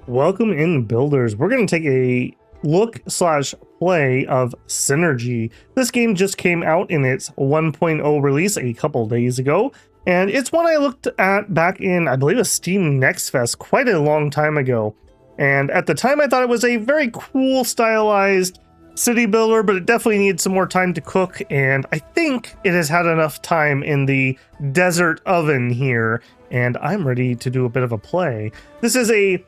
Welcome in, builders. We're going to take a look slash play of Synergy. This game just came out in its 1.0 release a couple days ago, and it's one I looked at back in, I believe, a Steam Next Fest quite a long time ago. And at the time, I thought it was a very cool, stylized city builder, but it definitely needs some more time to cook, and I think it has had enough time in the desert oven here, and I'm ready to do a bit of a play. This is a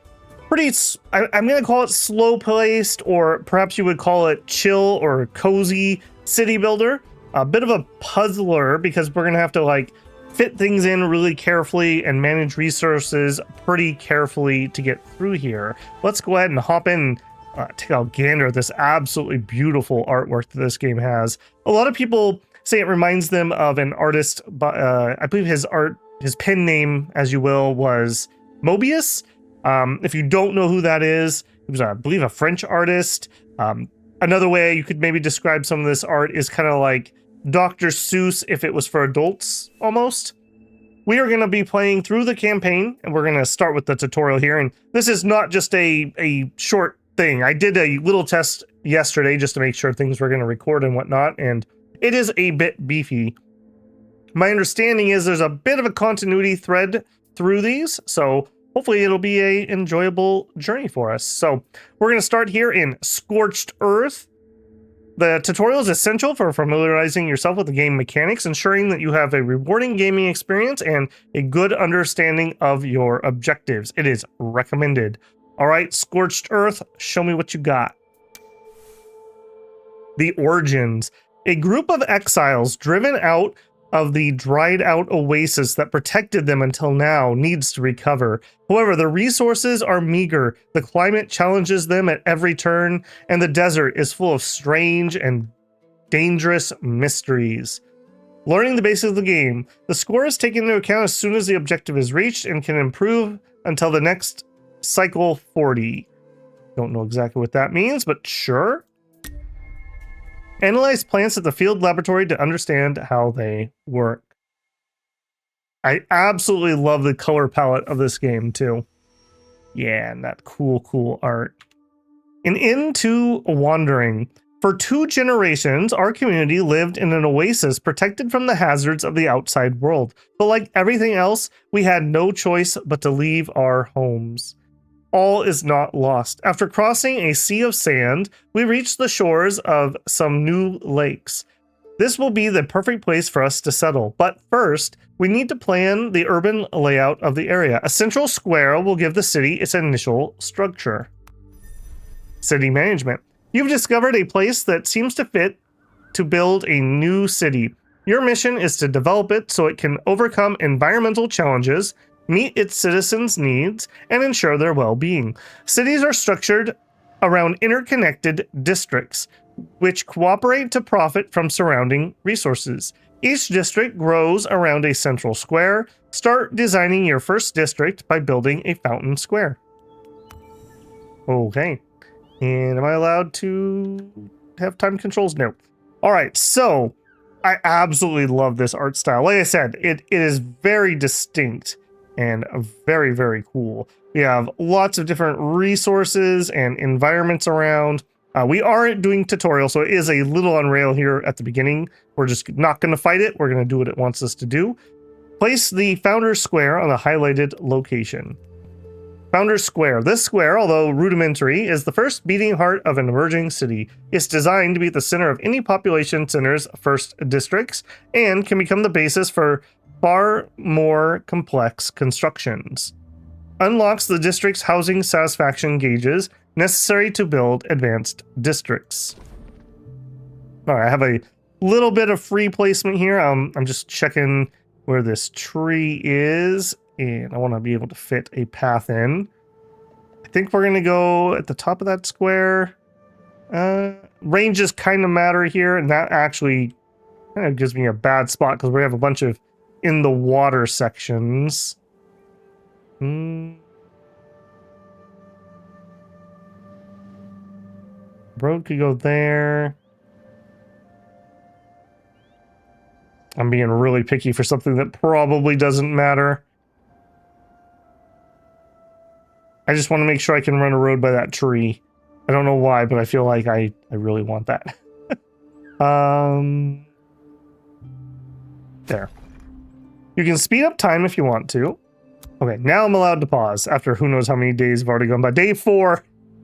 pretty, I'm going to call it slow-paced, or perhaps you would call it chill or cozy city builder. A bit of a puzzler, because we're going to have to like fit things in really carefully and manage resources pretty carefully to get through here. Let's go ahead and hop in, take a gander at this absolutely beautiful artwork that this game has. A lot of people say it reminds them of an artist, I believe his pen name, as you will, was Mobius. If you don't know who that is, he was, I believe, a French artist. Another way you could maybe describe some of this art is kind of like Dr. Seuss if it was for adults, almost. We are going to be playing through the campaign, and we're going to start with the tutorial here. And this is not just a short thing. I did a little test yesterday just to make sure things were going to record and whatnot, and it is a bit beefy. My understanding is there's a bit of a continuity thread through these, so hopefully it'll be a enjoyable journey for us. So we're going to start here in Scorched Earth. The tutorial is essential for familiarizing yourself with the game mechanics, ensuring that you have a rewarding gaming experience and a good understanding of your objectives. It is recommended. All right, Scorched Earth, show me what you got. The Origins. A group of exiles driven out of the dried out oasis that protected them until now needs to recover. However, the resources are meager, the climate challenges them at every turn, and the desert is full of strange and dangerous mysteries. Learning the basics of the game, the score is taken into account as soon as the objective is reached and can improve until the next cycle 40. Don't know exactly what that means, but sure. Analyze plants at the field laboratory to understand how they work. I absolutely love the color palette of this game too. Yeah, and that cool art. And into Wandering. For 2 generations, our community lived in an oasis protected from the hazards of the outside world. But like everything else, we had no choice but to leave our homes. All is not lost. After crossing a sea of sand, we reach the shores of some new lakes. This will be the perfect place for us to settle. But first, we need to plan the urban layout of the area. A central square will give the city its initial structure. City management. You've discovered a place that seems to fit to build a new city. Your mission is to develop it so it can overcome environmental challenges, meet its citizens' needs, and ensure their well-being. Cities are structured around interconnected districts, which cooperate to profit from surrounding resources. Each district grows around a central square. Start designing your first district by building a fountain square. Okay. And am I allowed to have time controls? No. All right, so I absolutely love this art style. Like I said, it is very distinct and very cool. We have lots of different resources and environments around. We aren't doing tutorial, so it is a little on rail here at the beginning. We're just not going to fight it. We're going to do what it wants us to do. Place the Founders Square on the highlighted location. Founders Square. This square, although rudimentary, is the first beating heart of an emerging city. It's designed to be at the center of any population center's first districts and can become the basis for far more complex constructions. Unlocks the district's housing satisfaction gauges necessary to build advanced districts. All right, I have a little bit of free placement here. I'm just checking where this tree is, and I want to be able to fit a path in. I think we're going to go at the top of that square. Ranges kind of matter here, and that actually kind of gives me a bad spot because we have a bunch of in the water sections. Road could go there. I'm being really picky for something that probably doesn't matter. I just want to make sure I can run a road by that tree. I don't know why, but I feel like I really want that. There. You can speed up time if you want to. Okay, now I'm allowed to pause after who knows how many days have already gone by. Day 4,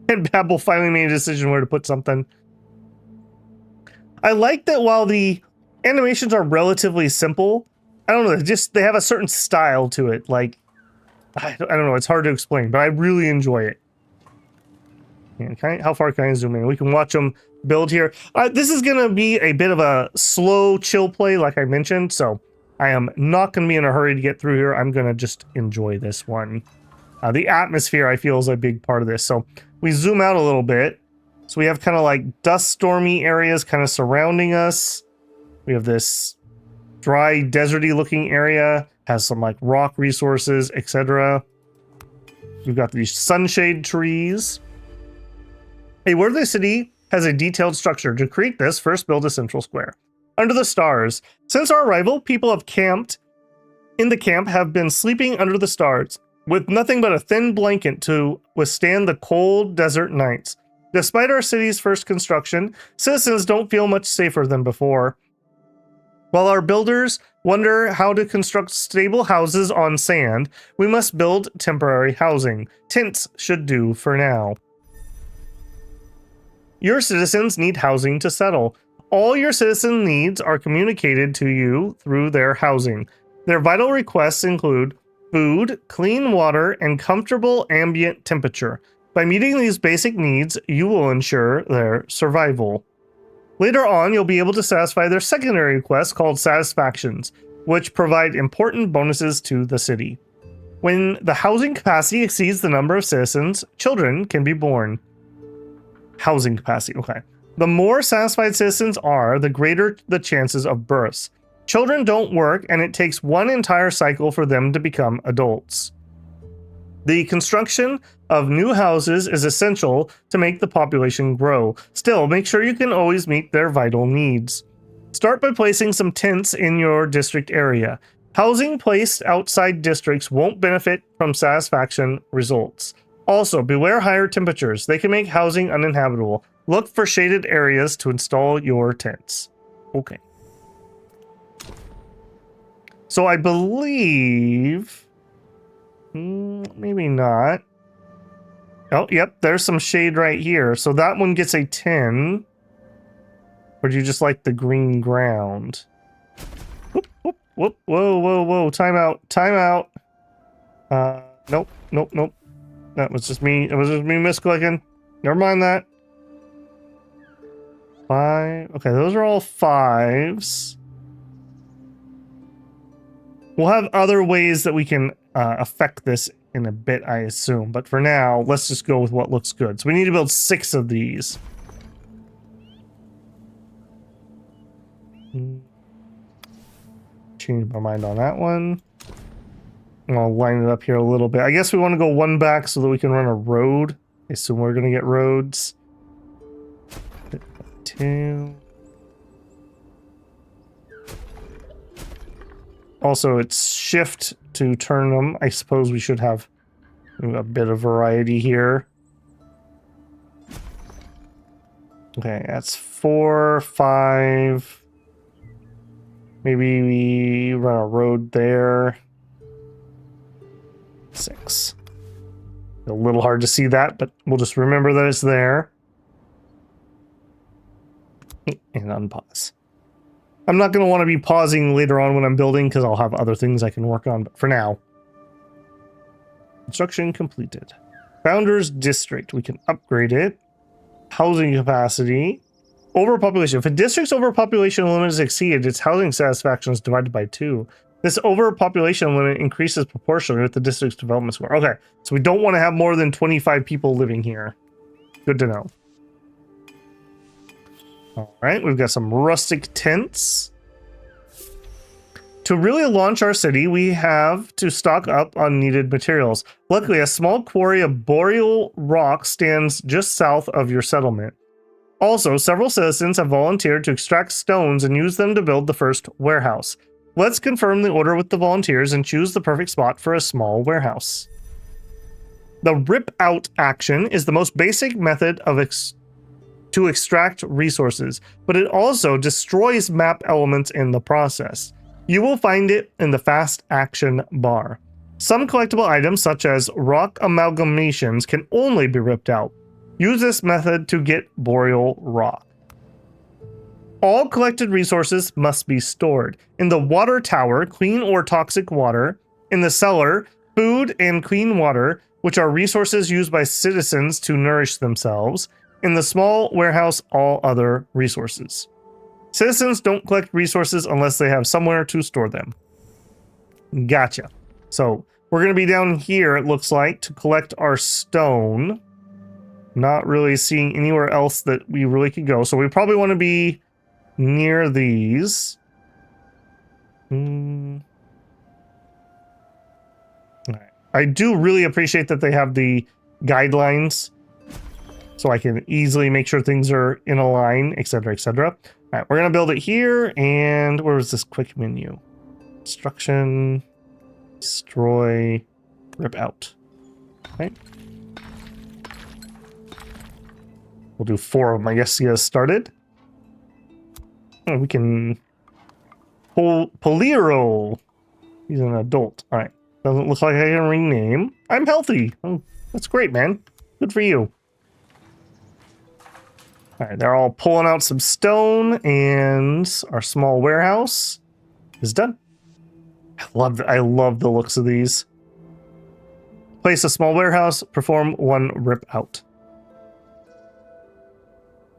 and Babel finally made a decision where to put something. I like that while the animations are relatively simple, I don't know, they have a certain style to it. Like, I don't know, it's hard to explain, but I really enjoy it. How far can I zoom in? We can watch them build here. This is going to be a bit of a slow, chill play, like I mentioned, so I am not going to be in a hurry to get through here. I'm going to just enjoy this one. The atmosphere, I feel, is a big part of this. So we zoom out a little bit. So we have kind of like dust stormy areas kind of surrounding us. We have this dry, deserty looking area, has some like rock resources, etc. We've got these sunshade trees. A worthy city has a detailed structure. To create this, first build a central square. Under the stars. Since our arrival, people have camped in the camp have been sleeping under the stars with nothing but a thin blanket to withstand the cold desert nights. Despite our city's first construction, citizens don't feel much safer than before. While our builders wonder how to construct stable houses on sand, we must build temporary housing. Tents should do for now. Your citizens need housing to settle. All your citizen needs are communicated to you through their housing. Their vital requests include food, clean water, and comfortable ambient temperature. By meeting these basic needs, you will ensure their survival. Later on, you'll be able to satisfy their secondary requests called satisfactions, which provide important bonuses to the city. When the housing capacity exceeds the number of citizens, children can be born. Housing capacity, okay. The more satisfied citizens are, the greater the chances of births. Children don't work, and it takes one entire cycle for them to become adults. The construction of new houses is essential to make the population grow. Still, make sure you can always meet their vital needs. Start by placing some tents in your district area. Housing placed outside districts won't benefit from satisfaction results. Also, beware higher temperatures. They can make housing uninhabitable. Look for shaded areas to install your tents. Okay. So I believe... maybe not. Oh, yep, there's some shade right here. So that one gets a 10. Or do you just like the green ground? Whoop, whoop, whoop. Whoa, whoa, whoa. Time out. Time out. Nope, nope, nope. That was just me. It was just me misclicking. Never mind that. 5. Okay, those are all 5s. We'll have other ways that we can affect this in a bit, I assume. But for now, let's just go with what looks good. So we need to build 6 of these. Change my mind on that one. I'll line it up here a little bit. I guess we want to go one back so that we can run a road. I assume we're going to get roads. 2. Also, it's shift to turn them. I suppose we should have a bit of variety here. Okay, that's 4, 5. Maybe we run a road there. 6. A little hard to see that, but we'll just remember that it's there. And unpause. I'm not going to want to be pausing later on when I'm building because I'll have other things I can work on, but for now. Construction completed. Founders District. We can upgrade it. Housing capacity. Overpopulation. If a district's overpopulation limit is exceeded, its housing satisfaction is divided by 2. This overpopulation limit increases proportionally with the district's development score. Okay, so we don't want to have more than 25 people living here. Good to know. All right, we've got some rustic tents. To really launch our city, we have to stock up on needed materials. Luckily, a small quarry of boreal rock stands just south of your settlement. Also, several citizens have volunteered to extract stones and use them to build the first warehouse. Let's confirm the order with the volunteers and choose the perfect spot for a small warehouse. The rip out action is the most basic method of to extract resources, but it also destroys map elements in the process. You will find it in the fast action bar. Some collectible items, such as rock amalgamations, can only be ripped out. Use this method to get boreal rock. All collected resources must be stored. In the water tower, clean or toxic water. In the cellar, food and clean water, which are resources used by citizens to nourish themselves. In the small warehouse, all other resources. Citizens don't collect resources unless they have somewhere to store them. Gotcha. So we're going to be down here, it looks like, to collect our stone. Not really seeing anywhere else that we really could go. So we probably want to be near these. All right. I do really appreciate that they have the guidelines so I can easily make sure things are in a line, etc., etc. All right, we're going to build it here. And where was this quick menu? Destruction, destroy, rip out. Okay. We'll do 4 of them, I guess, to get us started. Oh, we can... Poliro. He's an adult. All right. Doesn't look like I can rename. I'm healthy. Oh, that's great, man. Good for you. All right, they're all pulling out some stone, and our small warehouse is done. I love the looks of these. Place a small warehouse, perform 1 rip out.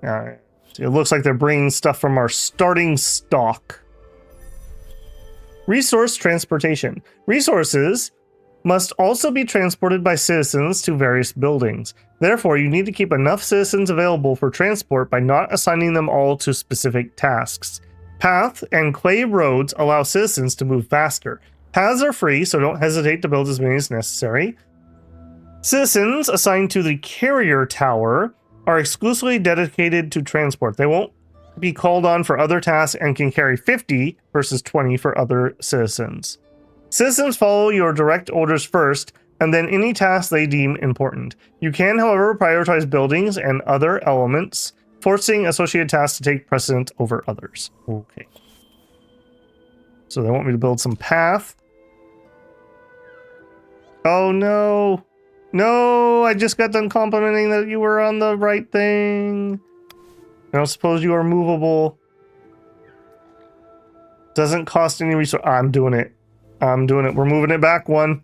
All right. It looks like they're bringing stuff from our starting stock. Resource transportation. Resources must also be transported by citizens to various buildings. Therefore, you need to keep enough citizens available for transport by not assigning them all to specific tasks. Path and clay roads allow citizens to move faster. Paths are free, so don't hesitate to build as many as necessary. Citizens assigned to the carrier tower are exclusively dedicated to transport. They won't be called on for other tasks and can carry 50 versus 20 for other citizens. Citizens follow your direct orders first, and then any tasks they deem important. You can, however, prioritize buildings and other elements, forcing associated tasks to take precedence over others. Okay. So they want me to build some path. Oh no! No, I just got done complimenting that you were on the right thing. I don't suppose you are movable. Doesn't cost any resource. I'm doing it. I'm doing it. We're moving it back 1.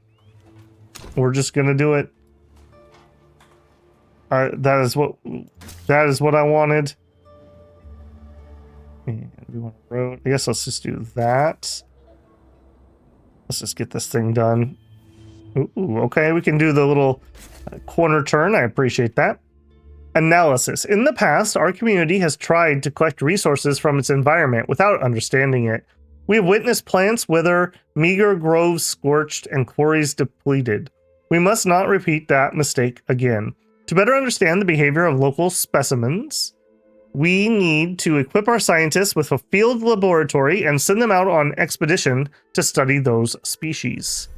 We're just gonna do it. That is what I wanted. And we want a road. I guess let's just do that. Let's just get this thing done. Ooh, okay, we can do the little corner turn. I appreciate that. Analysis. In the past, our community has tried to collect resources from its environment without understanding it. We have witnessed plants wither, meager groves scorched, and quarries depleted. We must not repeat that mistake again. To better understand the behavior of local specimens, we need to equip our scientists with a field laboratory and send them out on expedition to study those species.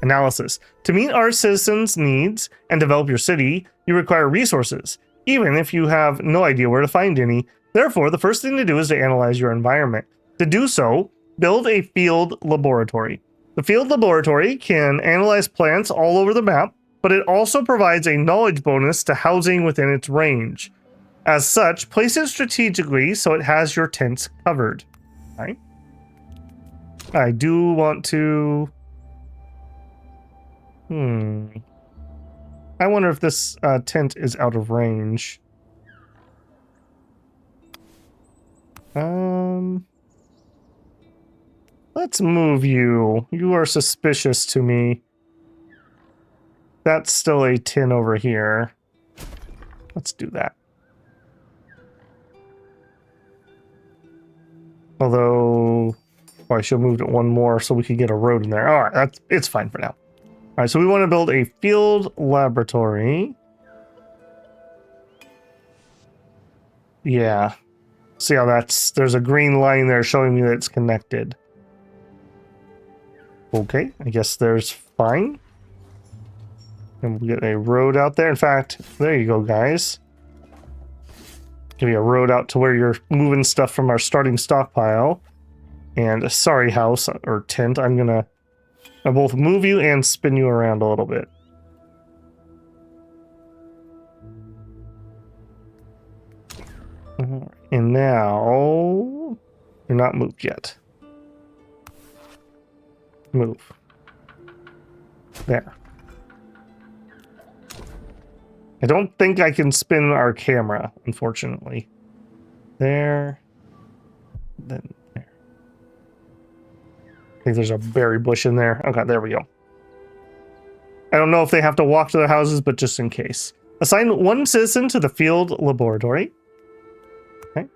Analysis. To meet our citizens' needs and develop your city, you require resources, even if you have no idea where to find any. Therefore, the first thing to do is to analyze your environment. To do so, build a field laboratory. The field laboratory can analyze plants all over the map, but it also provides a knowledge bonus to housing within its range. As such, place it strategically so it has your tents covered. Right? I do want to... I wonder if this tent is out of range. Let's move you. You are suspicious to me. That's still a tin over here. Let's do that. Although, I should have moved it 1 more so we could get a road in there. All right, it's fine for now. All right, so we want to build a field laboratory. Yeah. See how there's a green line there showing me that it's connected. Okay, I guess there's fine. And we get a road out there. In fact, there you go, guys. Give you a road out to where you're moving stuff from our starting stockpile. And sorry, house or tent, I'm gonna both move you and spin you around a little bit. And now you're not moved yet. Move. There. I don't think I can spin our camera, unfortunately. There. Then there. I think there's a berry bush in there. Okay, there we go. I don't know if they have to walk to their houses, but just in case. Assign one citizen to the field laboratory. Okay.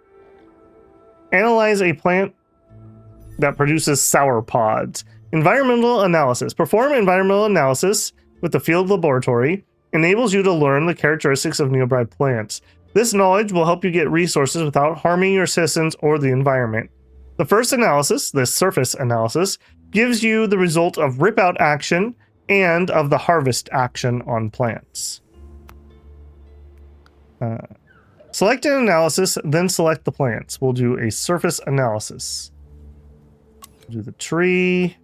Analyze a plant that produces sour pods. Environmental analysis. Perform environmental analysis with the field laboratory. Enables you to learn the characteristics of nearby plants. This knowledge will help you get resources without harming your citizens or the environment. The first analysis, the surface analysis, gives you the result of rip-out action and of the harvest action on plants. Select an analysis, then select the plants. We'll do a surface analysis. We'll do the tree,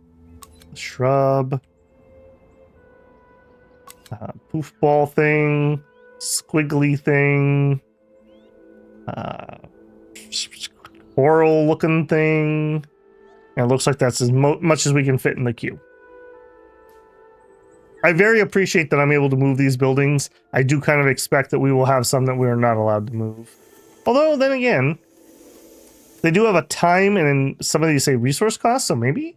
the shrub, poof ball thing, squiggly thing, coral looking thing. And it looks like that's as much as we can fit in the queue. I very appreciate that I'm able to move these buildings. I do kind of expect that we will have some that we are not allowed to move. Although, then again, they do have a time and in some of these say resource costs, so maybe?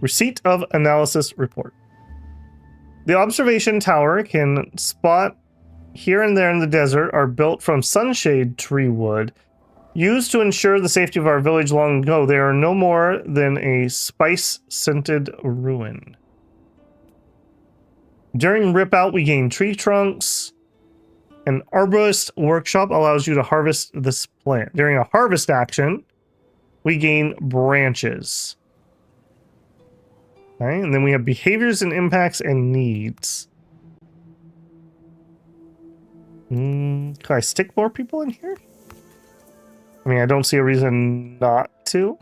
Receipt of analysis report. The observation tower can spot here and there in the desert are built from sunshade tree wood. Used to ensure the safety of our village long ago, they are no more than a spice-scented ruin. During rip-out, we gain tree trunks. An arborist workshop allows you to harvest this plant. During a harvest action, we gain branches. Okay, and then we have behaviors and impacts and needs. Can I stick more people in here? I mean, I don't see a reason not to.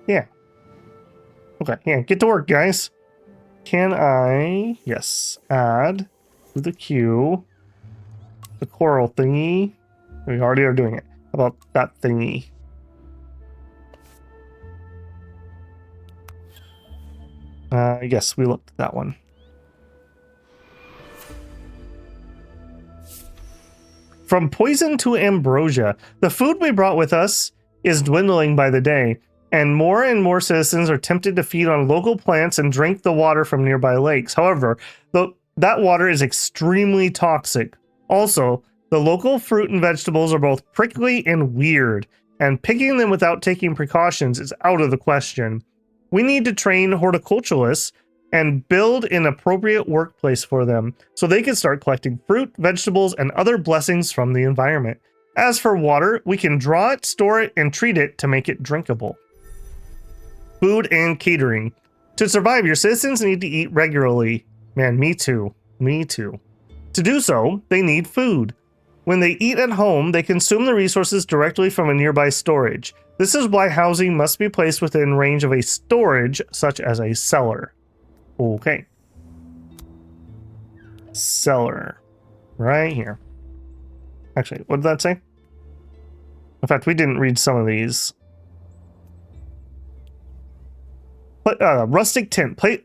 Yeah. Okay, yeah, get to work, guys. Can I, yes, add to the queue the coral thingy? We already are doing it. How about that thingy? Yes, we looked at that one. From poison to ambrosia, the food we brought with us is dwindling by the day, and more citizens are tempted to feed on local plants and drink the water from nearby lakes. However, that water is extremely toxic. Also, the local fruit and vegetables are both prickly and weird, and picking them without taking precautions is out of the question. We need to train horticulturalists and build an appropriate workplace for them so they can start collecting fruit, vegetables, and other blessings from the environment. As for water, we can draw it, store it, and treat it to make it drinkable. Food and catering. To survive, your citizens need to eat regularly. Man, me too. Me too. To do so, they need food. When they eat at home, they consume the resources directly from a nearby storage. This is why housing must be placed within range of a storage, such as a cellar. Okay. Cellar. Right here. Actually, what did that say? In fact, we didn't read some of these. Rustic tent. Place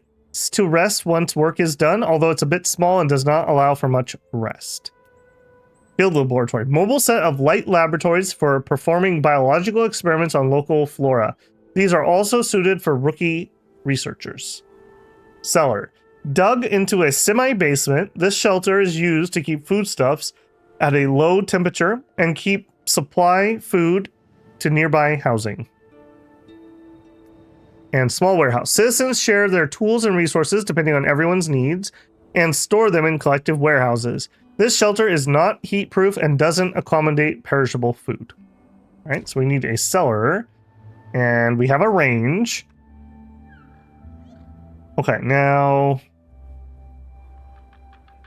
to rest once work is done, although it's a bit small and does not allow for much rest. Field laboratory. Mobile set of light laboratories for performing biological experiments on local flora. These are also suited for rookie researchers. Cellar. Dug into a semi-basement, this shelter is used to keep foodstuffs at a low temperature and keep supply food to nearby housing. And small warehouse. Citizens share their tools and resources depending on everyone's needs and store them in collective warehouses. This shelter is not heat proof and doesn't accommodate perishable food. All right, so we need a cellar and we have a range. Okay, now...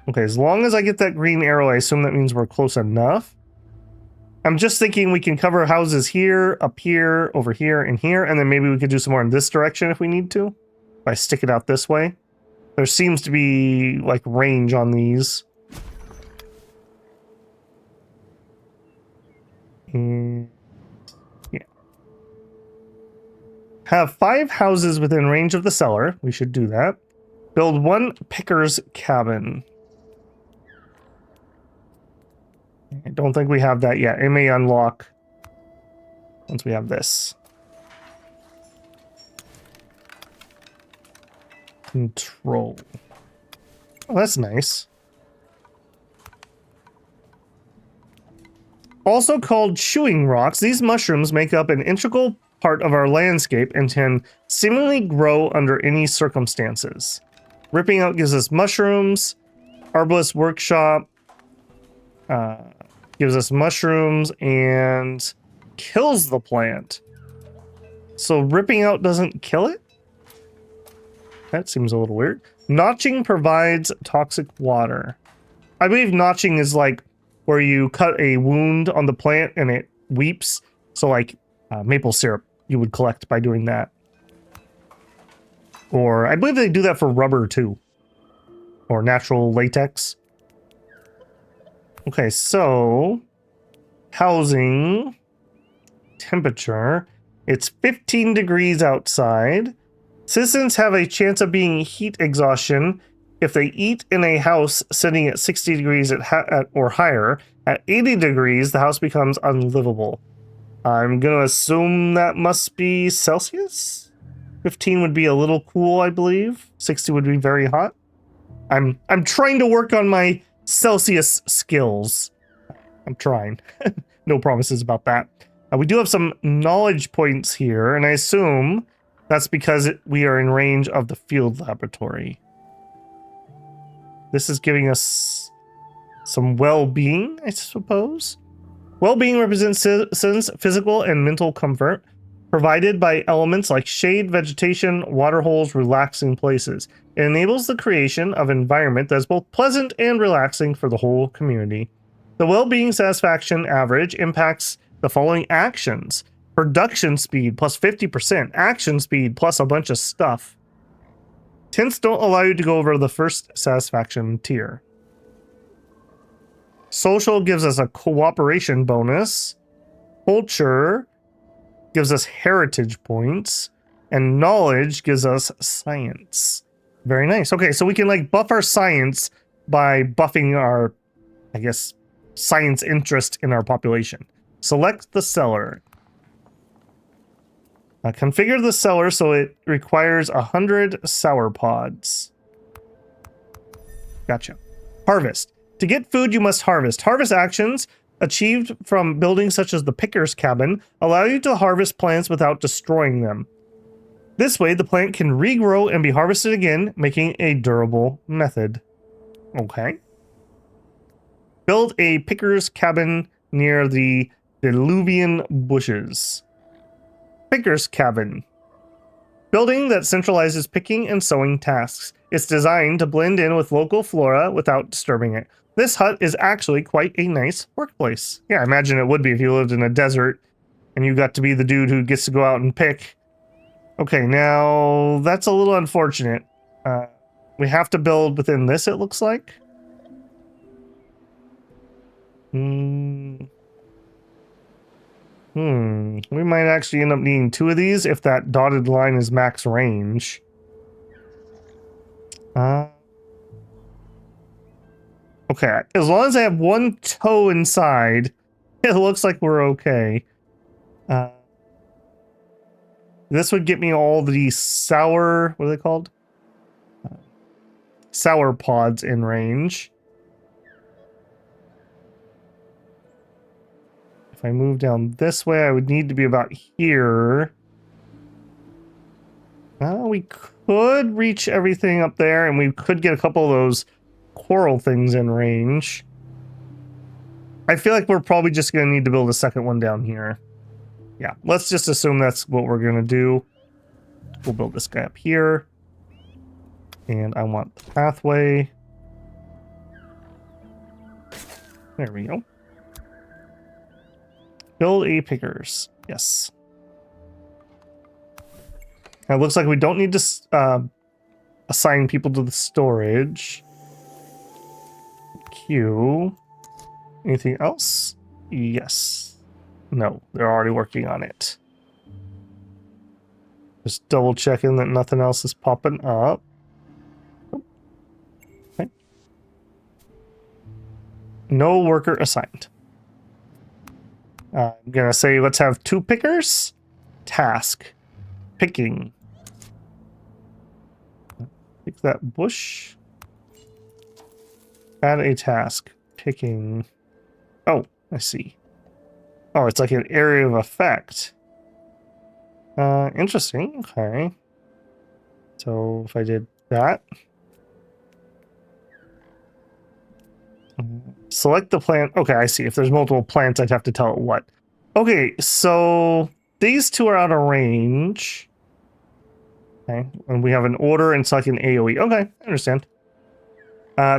Okay, as long as I get that green arrow, I assume that means we're close enough. I'm just thinking we can cover houses here, up here, over here, and here, and then maybe we could do some more in this direction if we need to. If I stick it out this way. There seems to be, like, range on these. And... yeah. Have 5 houses within range of the cellar. We should do that. Build 1 picker's cabin. I don't think we have that yet. It may unlock once we have this. Control. Oh, that's nice. Also called chewing rocks, these mushrooms make up an integral part of our landscape and can seemingly grow under any circumstances. Ripping out gives us mushrooms. Arbalist Workshop gives us mushrooms and kills the plant. So ripping out doesn't kill it? That seems a little weird. Notching provides toxic water. I believe notching is like where you cut a wound on the plant and it weeps. So like maple syrup you would collect by doing that. Or I believe they do that for rubber too. Or natural latex. Okay, so housing temperature. It's 15 degrees outside. Citizens have a chance of being heat exhaustion if they eat in a house sitting at 60 degrees or higher. At 80 degrees, the house becomes unlivable. I'm going to assume that must be Celsius? 15 would be a little cool, I believe. 60 would be very hot. I'm trying to work on my Celsius skills. I'm trying. No promises about that. We do have some knowledge points here, and I assume that's because we are in range of the field laboratory. This is giving us some well-being, I suppose. Well-being represents citizens' physical and mental comfort, provided by elements like shade, vegetation, water holes, relaxing places. It enables the creation of an environment that's both pleasant and relaxing for the whole community. The well-being satisfaction average impacts the following actions. Production speed plus 50%, action speed plus a bunch of stuff. Tints don't allow you to go over the first satisfaction tier. Social gives us a cooperation bonus. Culture gives us heritage points. And knowledge gives us science. Very nice. Okay, so we can like buff our science by buffing our, I guess, science interest in our population. Select the cellar. Configure the cellar so it requires 100 sour pods. Gotcha. Harvest. To get food, you must harvest. Harvest actions achieved from buildings such as the picker's cabin allow you to harvest plants without destroying them. This way, the plant can regrow and be harvested again, making a durable method. Okay. Build a picker's cabin near the diluvian bushes. Picker's cabin. Building that centralizes picking and sowing tasks. It's designed to blend in with local flora without disturbing it. This hut is actually quite a nice workplace. Yeah, I imagine it would be if you lived in a desert and you got to be the dude who gets to go out and pick. Okay, now that's a little unfortunate. We have to build within this, it looks like. We might actually end up needing 2 of these if that dotted line is max range. Okay, as long as I have 1 toe inside, it looks like we're okay. This would get me all the sour, what are they called? Sour pods in range. If I move down this way, I would need to be about here. We could reach everything up there, and we could get a couple of those coral things in range. I feel like we're probably just going to need to build a second one down here. Yeah, let's just assume that's what we're going to do. We'll build this guy up here. And I want the pathway. There we go. Build a pickers. Yes. Now it looks like we don't need to assign people to the storage. Q. Anything else? Yes. No, they're already working on it. Just double checking that nothing else is popping up. Okay. No worker assigned. I'm gonna say let's have 2 pickers. Task. Picking. Pick that bush. Add a task. Picking. Oh, I see. Oh, it's like an area of effect. Interesting. Okay. So if I did that. Select the plant. Okay, I see. If there's multiple plants, I'd have to tell it what. Okay, so these 2 are out of range. Okay, and we have an order and select an AoE. Okay, I understand.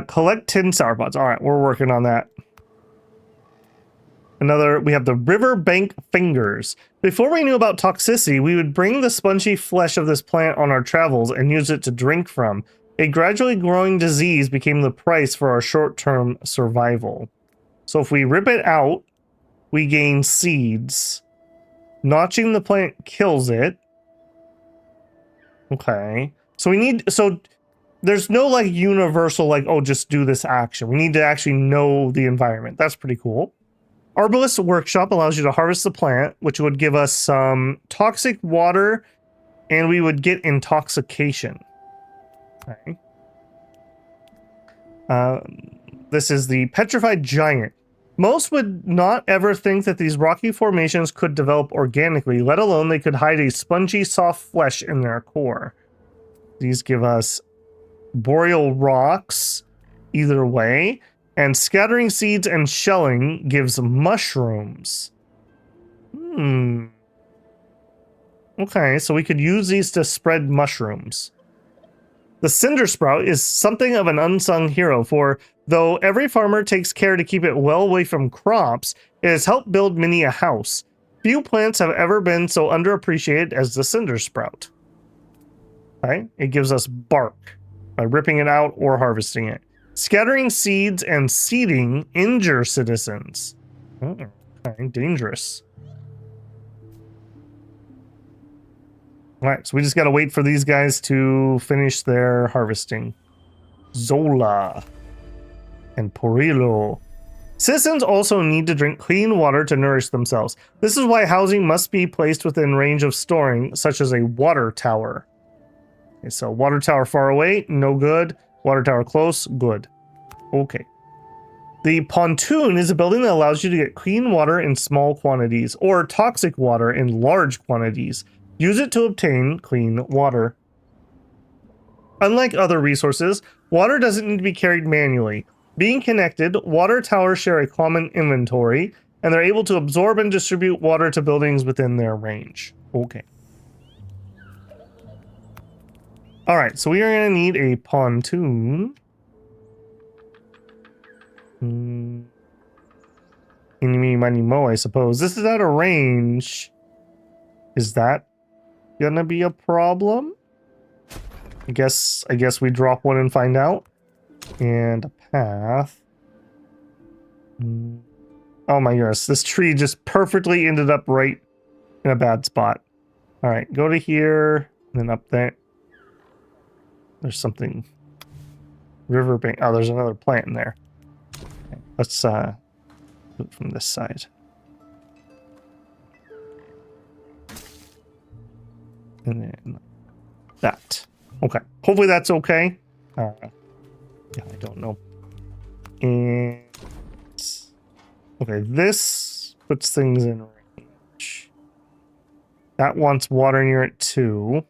Collect 10 sour pods. All right, we're working on that. We have the riverbank fingers. Before we knew about toxicity, we would bring the spongy flesh of this plant on our travels and use it to drink from. A gradually growing disease became the price for our short-term survival. So if we rip it out, we gain seeds. Notching the plant kills it. Okay. So there's no like universal like, oh, just do this action. We need to actually know the environment. That's pretty cool. Arbalist Workshop allows you to harvest the plant, which would give us some toxic water, and we would get intoxication. Okay. This is the Petrified Giant. Most would not ever think that these rocky formations could develop organically, let alone they could hide a spongy, soft flesh in their core. These give us boreal rocks either way, and scattering seeds and shelling gives mushrooms. Okay, so we could use these to spread mushrooms. The Cinder Sprout is something of an unsung hero, for though every farmer takes care to keep it well away from crops, it has helped build many a house. Few plants have ever been so underappreciated as the Cinder Sprout. Okay, it gives us bark by ripping it out or harvesting it. Scattering seeds and seeding injure citizens. Oh, okay, dangerous. All right, so we just got to wait for these guys to finish their harvesting. Zola and Porillo. Citizens also need to drink clean water to nourish themselves. This is why housing must be placed within range of storing, such as a water tower. Okay, so water tower far away, no good. Water tower close, good. Okay. The pontoon is a building that allows you to get clean water in small quantities or toxic water in large quantities. Use it to obtain clean water. Unlike other resources, water doesn't need to be carried manually. Being connected, water towers share a common inventory, and they're able to absorb and distribute water to buildings within their range. Okay. All right, so we are going to need a pontoon. Eeny, meeny, miny, mo, I suppose. This is out of range. Is that gonna be a problem? I guess we drop one and find out. And a path. Oh my goodness, this tree just perfectly ended up right in a bad spot. All right, go to here, and then up there. There's something. Riverbank. Oh, there's another plant in there. Okay, let's do it from this side. And then that. Okay. Hopefully that's okay. Yeah, I don't know. And okay, this puts things in range. That wants water near it too.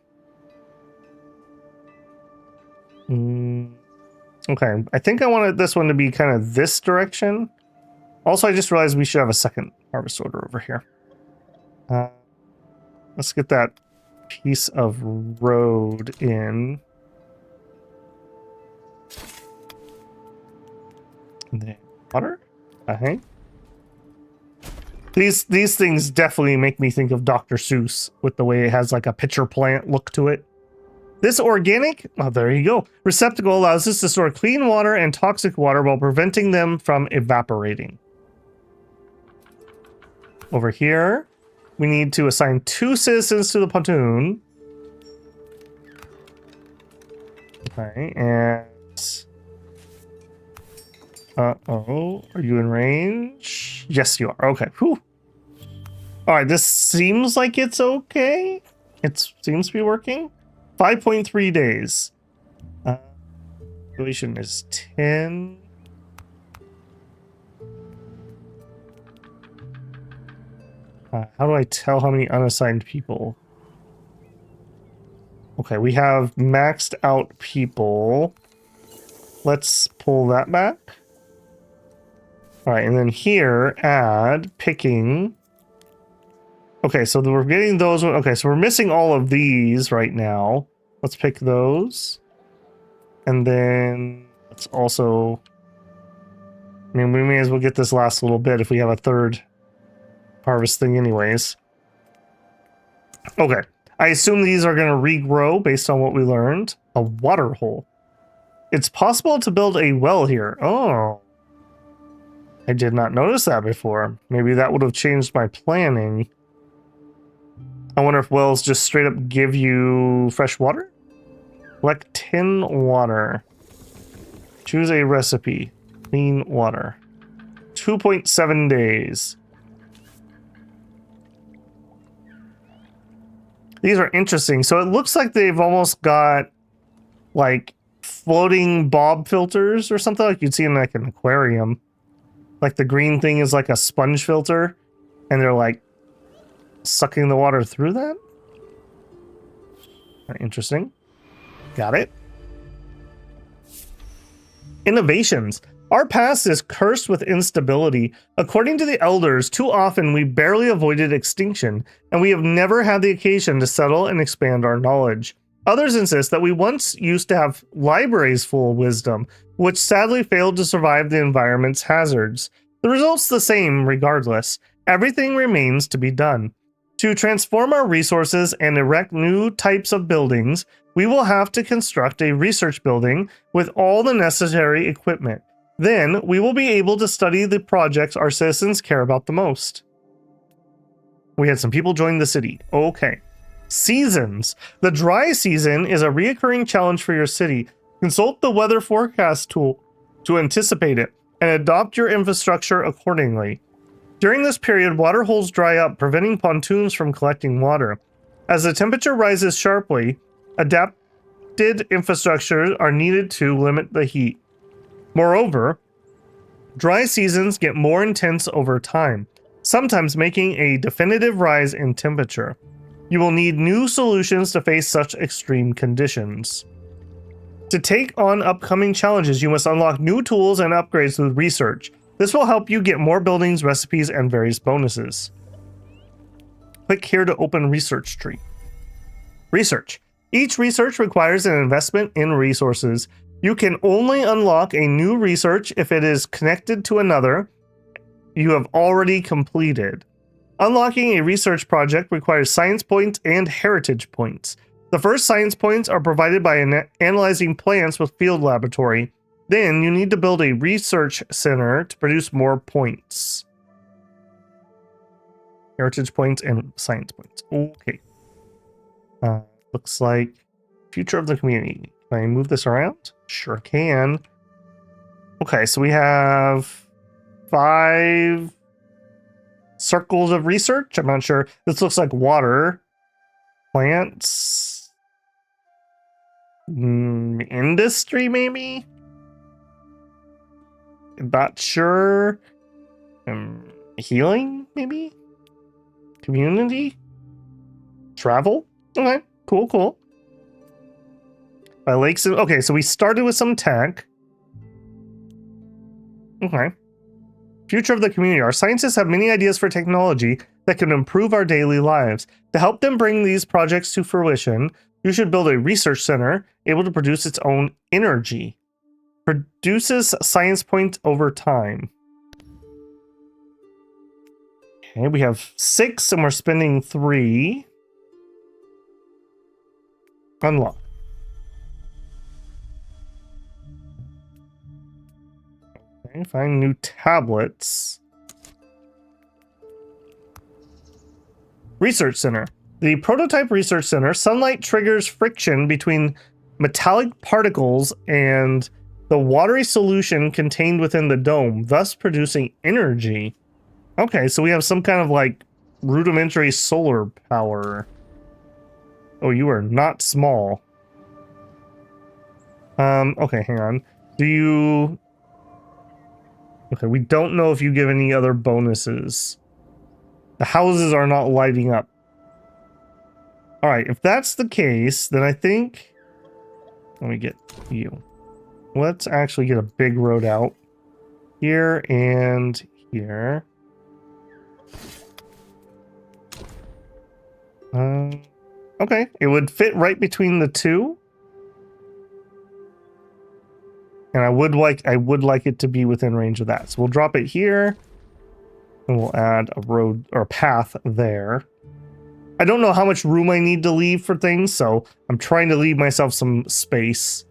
Okay, I think I wanted this one to be kind of this direction. Also, I just realized we should have a second harvest order over here. Let's get that piece of road in. And then water. Okay. These things definitely make me think of Dr. Seuss with the way it has like a pitcher plant look to it. This organic, oh, there you go, receptacle allows us to store clean water and toxic water while preventing them from evaporating. Over here, we need to assign 2 citizens to the pontoon. Okay, and... Uh-oh, are you in range? Yes, you are. Okay, whew. Alright, this seems like it's okay. It seems to be working. 5.3 days. Population is 10. How do I tell how many unassigned people? Okay, we have maxed out people. Let's pull that back. All right, and then here, add picking. Okay, so we're getting those. Okay, so we're missing all of these right now. Let's pick those. And then let's also... I mean, we may as well get this last little bit if we have a third harvest thing anyways. Okay, I assume these are going to regrow based on what we learned. A water hole. It's possible to build a well here. Oh. I did not notice that before. Maybe that would have changed my planning. I wonder if wells just straight up give you fresh water? Collect 10 water. Choose a recipe. Clean water. 2.7 days. These are interesting. So it looks like they've almost got like floating bob filters or something like you'd see in like an aquarium. Like the green thing is like a sponge filter and they're like sucking the water through that. Interesting. Got it. Innovations. Our past is cursed with instability. According to the elders, too often we barely avoided extinction, and we have never had the occasion to settle and expand our knowledge. Others insist that we once used to have libraries full of wisdom, which sadly failed to survive the environment's hazards. The result's the same regardless. Everything remains to be done. To transform our resources and erect new types of buildings, we will have to construct a research building with all the necessary equipment. Then, we will be able to study the projects our citizens care about the most. We had some people join the city. Okay. Seasons. The dry season is a reoccurring challenge for your city. Consult the weather forecast tool to anticipate it and adopt your infrastructure accordingly. During this period, water holes dry up, preventing pontoons from collecting water. As the temperature rises sharply, adapted infrastructures are needed to limit the heat. Moreover, dry seasons get more intense over time, sometimes making a definitive rise in temperature. You will need new solutions to face such extreme conditions. To take on upcoming challenges, you must unlock new tools and upgrades with research. This will help you get more buildings, recipes, and various bonuses. Click here to open research tree. Research. Each research requires an investment in resources. You can only unlock a new research if it is connected to another you have already completed. Unlocking a research project requires science points and heritage points. The first science points are provided by analyzing plants with field laboratory. Then you need to build a research center to produce more points. Heritage points and science points. Okay. Looks like future of the community. Can I move this around? Sure can. Okay, so we have 5 circles of research. I'm not sure. This looks like water. Plants. Industry, maybe? Not sure. Healing, maybe? Community? Travel? Okay, cool. By lakes. Okay, so we started with some tech. Okay. future of the community. Our scientists have many ideas for technology that can improve our daily lives. To help them bring these projects to fruition, you should build a research center able to produce its own energy. Produces science points over time. Okay, we have 6 and we're spending 3. Unlock. Okay, find new tablets. Research Center. The prototype research center, sunlight triggers friction between metallic particles and the watery solution contained within the dome, thus producing energy. Okay, so we have some kind of like rudimentary solar power. Oh, you are not small. Okay, hang on. Do you... Okay, we don't know if you give any other bonuses. The houses are not lighting up. All right, if that's the case, then I think... Let me get you. Let's actually get a big road out. Here and here. Okay, it would fit right between the two. And I would like it to be within range of that. So we'll drop it here. And we'll add a road or a path there. I don't know how much room I need to leave for things, so I'm trying to leave myself some space.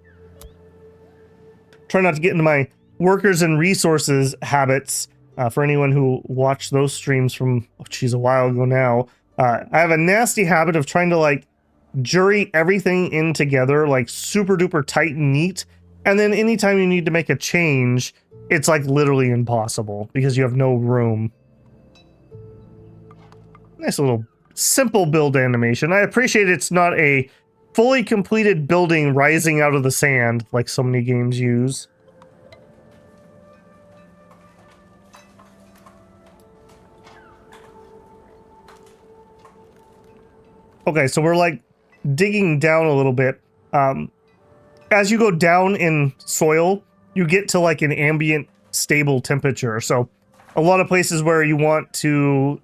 Try not to get into my workers and resources habits. For anyone who watched those streams from, a while ago now. I have a nasty habit of trying to like jury everything in together, like super duper tight and neat. And then anytime you need to make a change, it's like literally impossible because you have no room. Nice little simple build animation. I appreciate it's not a fully completed building rising out of the sand like so many games use. Okay, so we're like digging down a little bit. As you go down in soil, you get to like an ambient stable temperature. So a lot of places where you want to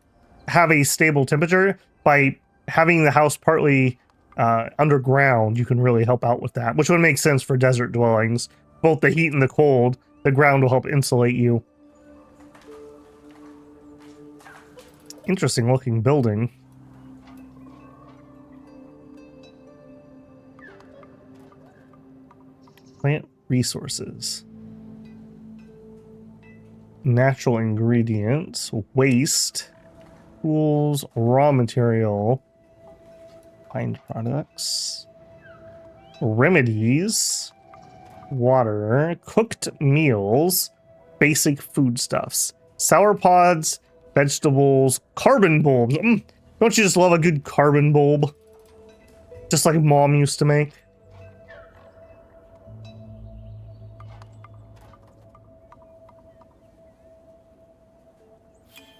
have a stable temperature, by having the house partly underground, you can really help out with that, which would make sense for desert dwellings. Both the heat and the cold, the ground will help insulate you. Interesting looking building. Plant resources. Natural ingredients. Waste. Tools. Raw material. Find products. Remedies. Water. Cooked meals. Basic foodstuffs. Sour pods. Vegetables. Carbon bulbs. Don't you just love a good carbon bulb? Just like Mom used to make.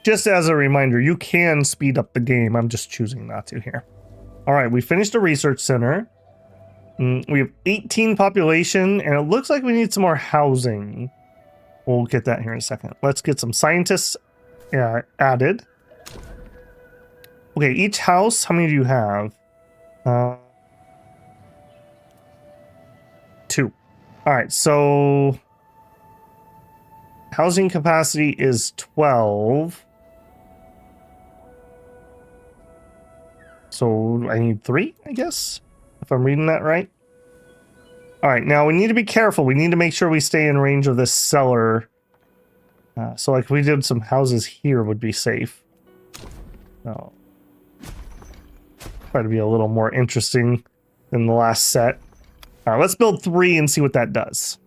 Just as a reminder, you can speed up the game. I'm just choosing not to here. All right, we finished a research center. We have 18 population, and it looks like we need some more housing. We'll get that here in a second. Let's get some scientists added. Okay, each house, how many do you have? 2. All right, so housing capacity is 12. So I need 3, I guess, if I'm reading that right. All right, now we need to be careful. We need to make sure we stay in range of this cellar. So like if we did some houses here would be safe. Oh. Try to be a little more interesting than the last set. All right, let's build 3 and see what that does.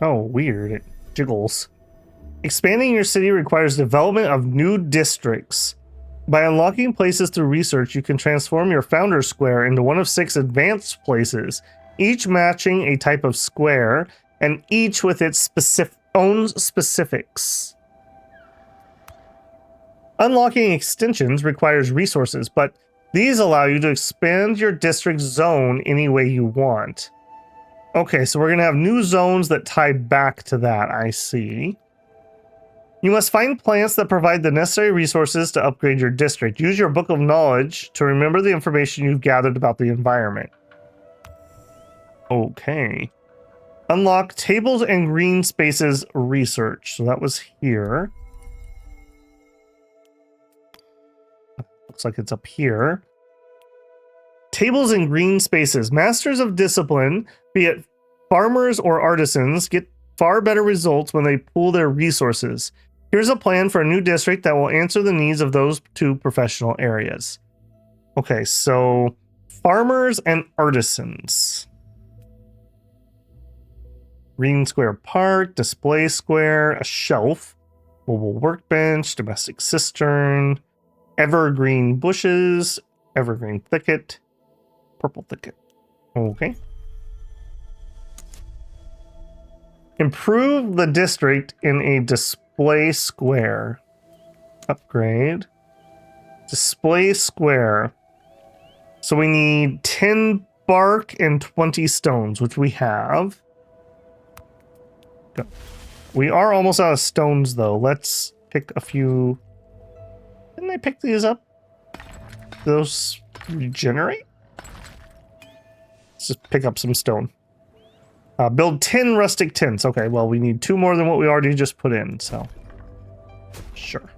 Oh, weird. It jiggles. Expanding your city requires development of new districts. By unlocking places through research, you can transform your Founders Square into one of 6 advanced places, each matching a type of square, and each with its own specifics. Unlocking extensions requires resources, but these allow you to expand your district zone any way you want. Okay, so we're going to have new zones that tie back to that, I see. You must find plants that provide the necessary resources to upgrade your district. Use your book of knowledge to remember the information you've gathered about the environment. Okay. Unlock tables and green spaces research. So that was here. Looks like it's up here. Tables and green spaces. Masters of discipline, be it farmers or artisans, get far better results when they pool their resources. Here's a plan for a new district that will answer the needs of those two professional areas. Okay, so farmers and artisans. Green Square Park, display square, a shelf, mobile workbench, domestic cistern, evergreen bushes, evergreen thicket, purple thicket. Okay. Improve the district in a display square. Upgrade. Display square. So we need 10 bark and 20 stones, which we have. Go. We are almost out of stones, though. Let's pick a few. Didn't I pick these up? Do those regenerate? Let's just pick up some stone. Build 10 rustic tents. Okay, well, we need 2 more than what we already just put in, so. Sure.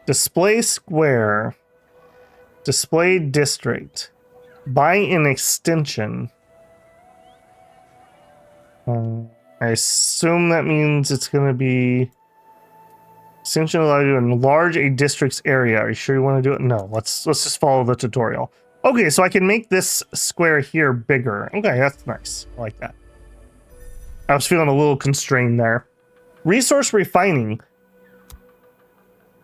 Display square. Display district. Buy an extension. I assume that means it's going to be extension allow you to enlarge a district's area. Are you sure you want to do it? No, let's just follow the tutorial. Okay, so I can make this square here bigger. Okay, that's nice. I like that. I was feeling a little constrained there. Resource refining.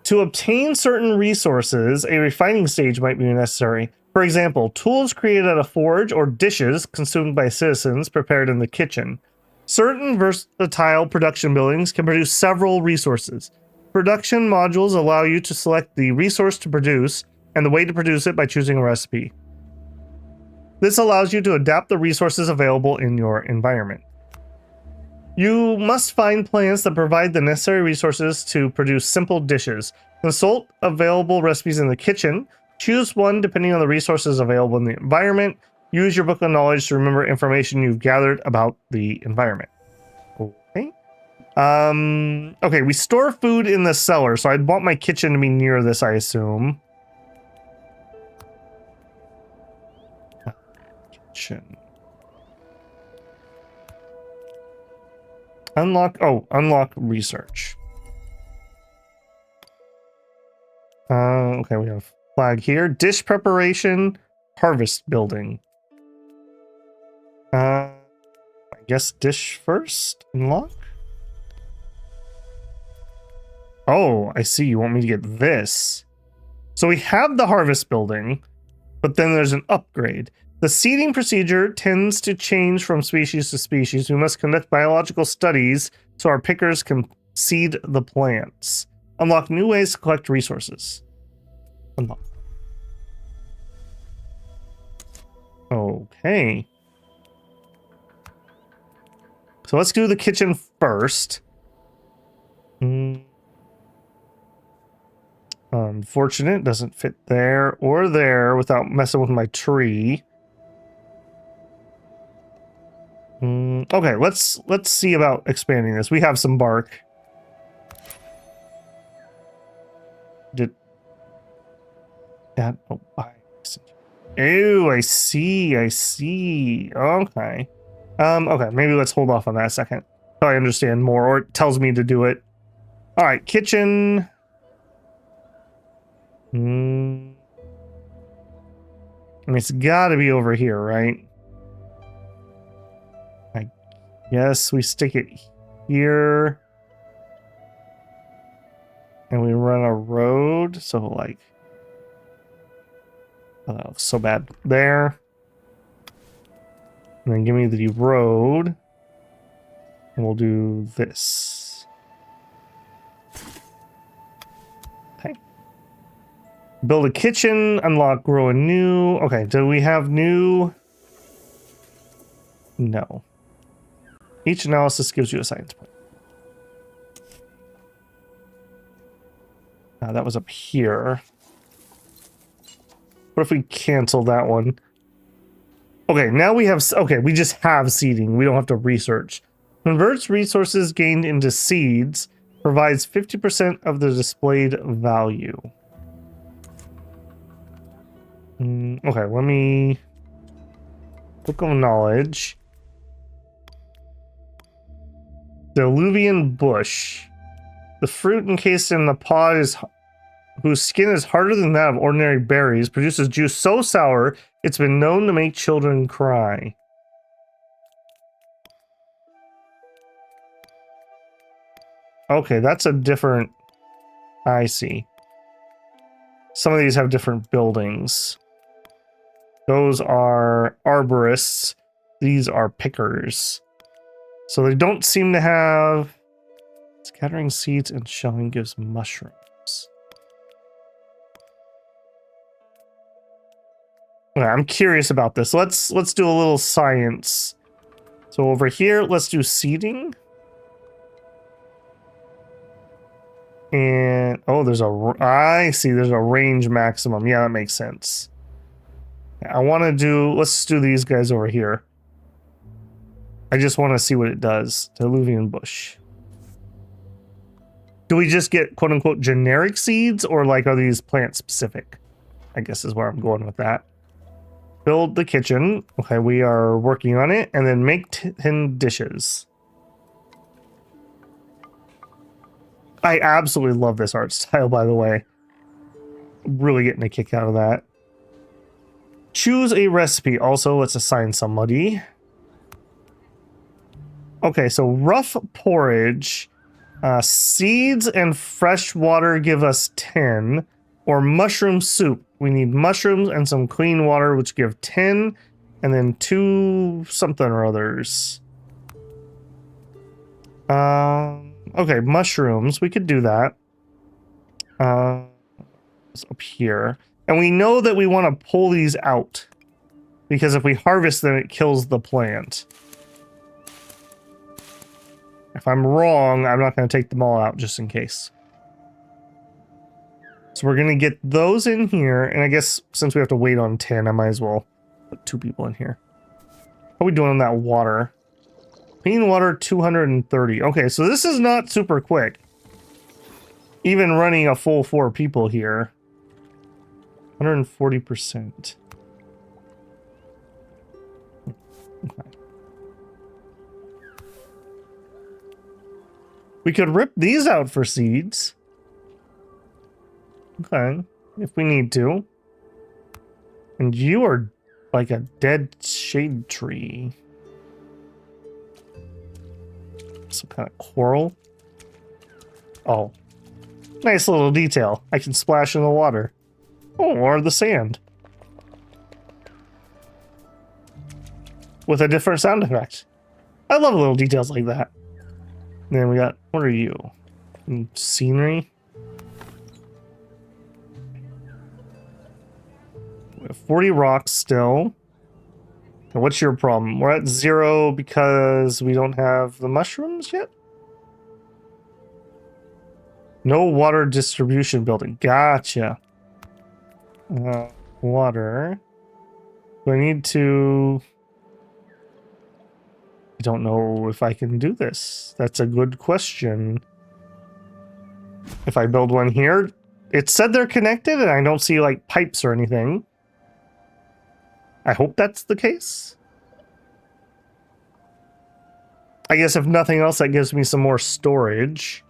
To obtain certain resources, a refining stage might be necessary. For example, tools created at a forge or dishes consumed by citizens prepared in the kitchen. Certain versatile production buildings can produce several resources. Production modules allow you to select the resource to produce and the way to produce it by choosing a recipe. This allows you to adapt the resources available in your environment. You must find plants that provide the necessary resources to produce simple dishes. Consult available recipes in the kitchen. Choose one depending on the resources available in the environment. Use your book of knowledge to remember information you've gathered about the environment. Okay. Okay, we store food in the cellar, so I'd want my kitchen to be near this, I assume. Kitchen. Unlock research. Okay, we have flag here. Dish preparation, harvest building. I guess dish first. Unlock. Oh, I see. You want me to get this. So we have the harvest building, but then there's an upgrade. The seeding procedure tends to change from species to species. We must conduct biological studies so our pickers can seed the plants. Unlock new ways to collect resources. Unlock. Okay. So let's do the kitchen first. Unfortunate, doesn't fit there or there without messing with my tree. Okay, let's see about expanding this. We have some bark. Did that? Oh, I see. Okay. Okay, maybe let's hold off on that a second. So I understand more, or it tells me to do it. All right, kitchen. I mean, it's got to be over here, right? I guess we stick it here. And we run a road, so like... Oh, so bad. There. And then give me the road. And we'll do this. Okay. Build a kitchen, unlock, grow a new. Okay, do we have new? No. Each analysis gives you a science point. That was up here. What if we cancel that one? Okay, now we have... Okay, we just have seeding. We don't have to research. Converts resources gained into seeds. Provides 50% of the displayed value. Okay, let me... Book of Knowledge. The Alluvian Bush. The fruit encased in the pod is... whose skin is harder than that of ordinary berries, produces juice so sour it's been known to make children cry. Okay, that's a different... I see. Some of these have different buildings. Those are arborists. These are pickers. So they don't seem to have... Scattering seeds and shelling gives mushrooms. Okay, I'm curious about this. Let's do a little science. So over here, let's do seeding. And oh, there's a... I see. There's a range maximum. Yeah, that makes sense. I want to do... Let's do these guys over here. I just want to see what it does. The Alluvian Bush. Do we just get quote-unquote generic seeds, or like are these plant specific? I guess is where I'm going with that. Build the kitchen. Okay, we are working on it. And then make 10 dishes. I absolutely love this art style, by the way. Really getting a kick out of that. Choose a recipe. Also, let's assign somebody. Okay, so rough porridge. Seeds and fresh water give us 10. Or mushroom soup. We need mushrooms and some clean water, which give 10. And then 2 something or others. Okay, mushrooms. We could do that. It's up here. And we know that we want to pull these out. Because if we harvest them, it kills the plant. If I'm wrong, I'm not going to take them all out just in case. So we're going to get those in here. And I guess since we have to wait on 10, I might as well put 2 people in here. How are we doing on that water? Clean water, 230. Okay, so this is not super quick. Even running a full 4 people here. 140%. Okay. We could rip these out for seeds. Okay, if we need to. And you are like a dead shade tree. Some kind of coral. Oh. Nice little detail. I can splash in the water. Oh, or the sand. With a different sound effect. I love little details like that. And then we got, what are you? Scenery? We have 40 rocks still. And what's your problem? We're at 0 because we don't have the mushrooms yet? No water distribution building. Gotcha. Water. Do I need to... I don't know if I can do this. That's a good question. If I build one here, it said they're connected and I don't see like pipes or anything. I hope that's the case. I guess if nothing else, that gives me some more storage.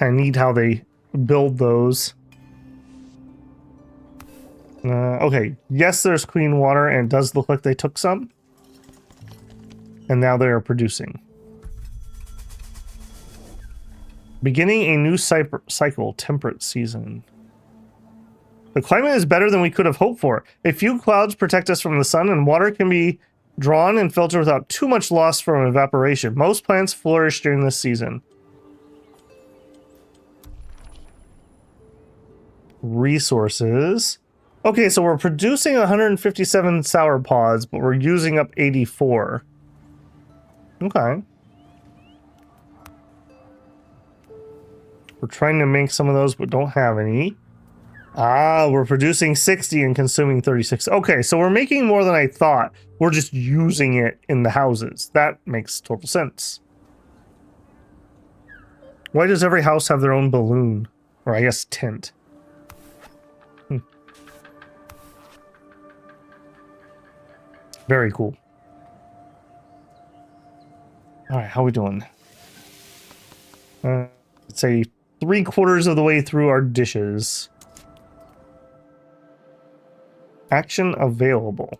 I need how they build those. Okay, yes, there's clean water, and it does look like they took some. And now they are producing. Beginning a new cycle, temperate season. The climate is better than we could have hoped for. A few clouds protect us from the sun, and water can be drawn and filtered without too much loss from evaporation. Most plants flourish during this season. resources. Okay, so we're producing 157 sour pods, but we're using up 84. Okay. We're trying to make some of those, but don't have any. Ah, we're producing 60 and consuming 36. Okay, so we're making more than I thought. We're just using it in the houses. That makes total sense. Why does every house have their own balloon? Or I guess tent. Very cool. All right, how are we doing? Let's say 3/4 of the way through our dishes. Action available.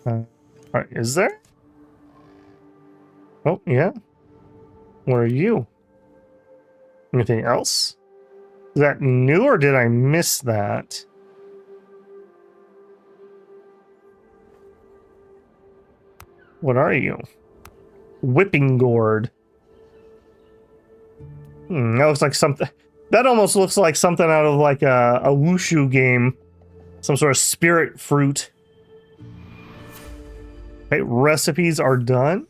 All right, is there? Oh, yeah. What are you? Anything else? Is that new or did I miss that? What are you? Whipping gourd. That looks like something. That almost looks like something out of like a wushu game. Some sort of spirit fruit. Okay, recipes are done.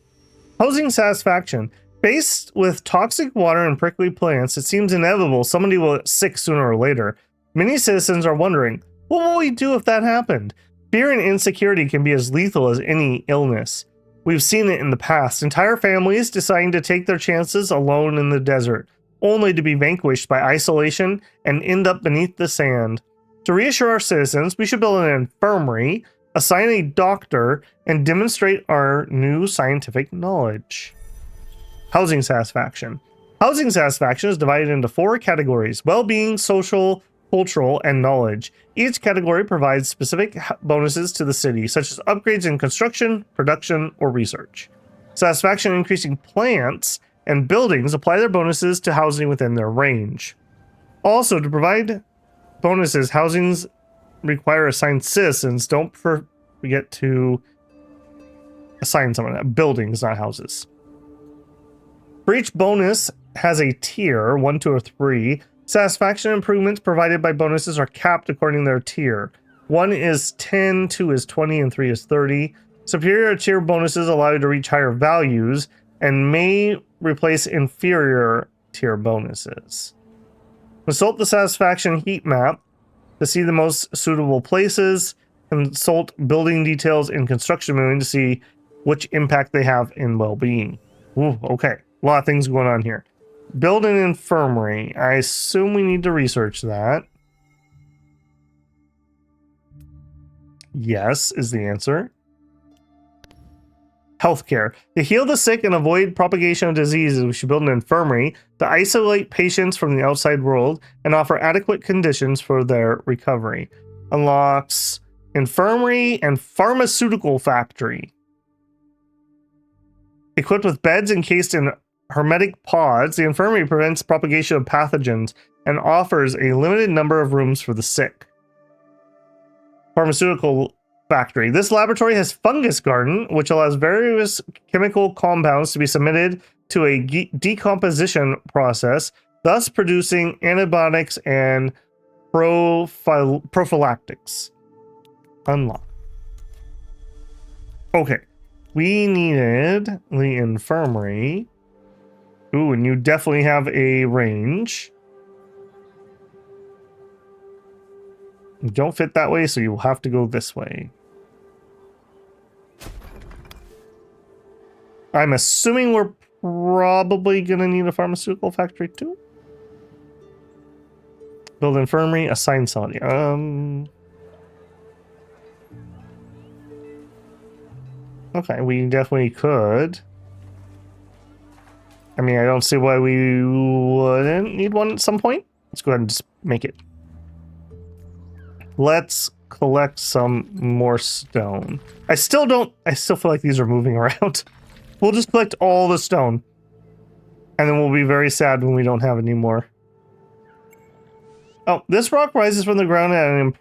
Housing satisfaction. Faced with toxic water and prickly plants, it seems inevitable somebody will get sick sooner or later. Many citizens are wondering, what will we do if that happened? Fear and insecurity can be as lethal as any illness. We've seen it in the past. Entire families deciding to take their chances alone in the desert, only to be vanquished by isolation and end up beneath the sand. To reassure our citizens, we should build an infirmary, assign a doctor, and demonstrate our new scientific knowledge. Housing satisfaction. Housing satisfaction is divided into 4 categories: well-being, social, cultural, and knowledge. Each category provides specific bonuses to the city, such as upgrades in construction, production, or research. Satisfaction increasing plants and buildings apply their bonuses to housing within their range. Also, to provide bonuses, housings require assigned citizens. Don't forget to assign someone. Buildings, not houses. For each bonus has a tier, 1, 2, or 3. Satisfaction improvements provided by bonuses are capped according to their tier. 1 is 10, 2 is 20, and 3 is 30. Superior tier bonuses allow you to reach higher values and may replace inferior tier bonuses. Consult the satisfaction heat map to see the most suitable places. Consult building details in construction moving to see which impact they have in well-being. Ooh, okay. A lot of things going on here. Build an infirmary. I assume we need to research that. Yes, is the answer. Healthcare. To heal the sick and avoid propagation of diseases, we should build an infirmary to isolate patients from the outside world and offer adequate conditions for their recovery. Unlocks infirmary and pharmaceutical factory. Equipped with beds encased in hermetic pods, the infirmary prevents propagation of pathogens and offers a limited number of rooms for the sick. Pharmaceutical factory. This laboratory has fungus garden, which allows various chemical compounds to be submitted to a decomposition process, thus producing antibiotics and prophylactics. Unlock. Okay. We needed the infirmary. Ooh, and you definitely have a range. You don't fit that way, so you'll have to go this way. I'm assuming we're probably going to need a pharmaceutical factory too. Build infirmary, assign somebody. Okay, we definitely could. I mean, I don't see why we wouldn't need one at some point. Let's go ahead and just make it. Let's collect some more stone. I still feel like these are moving around. We'll just collect all the stone. And then we'll be very sad when we don't have any more. Oh, this rock rises from the ground at an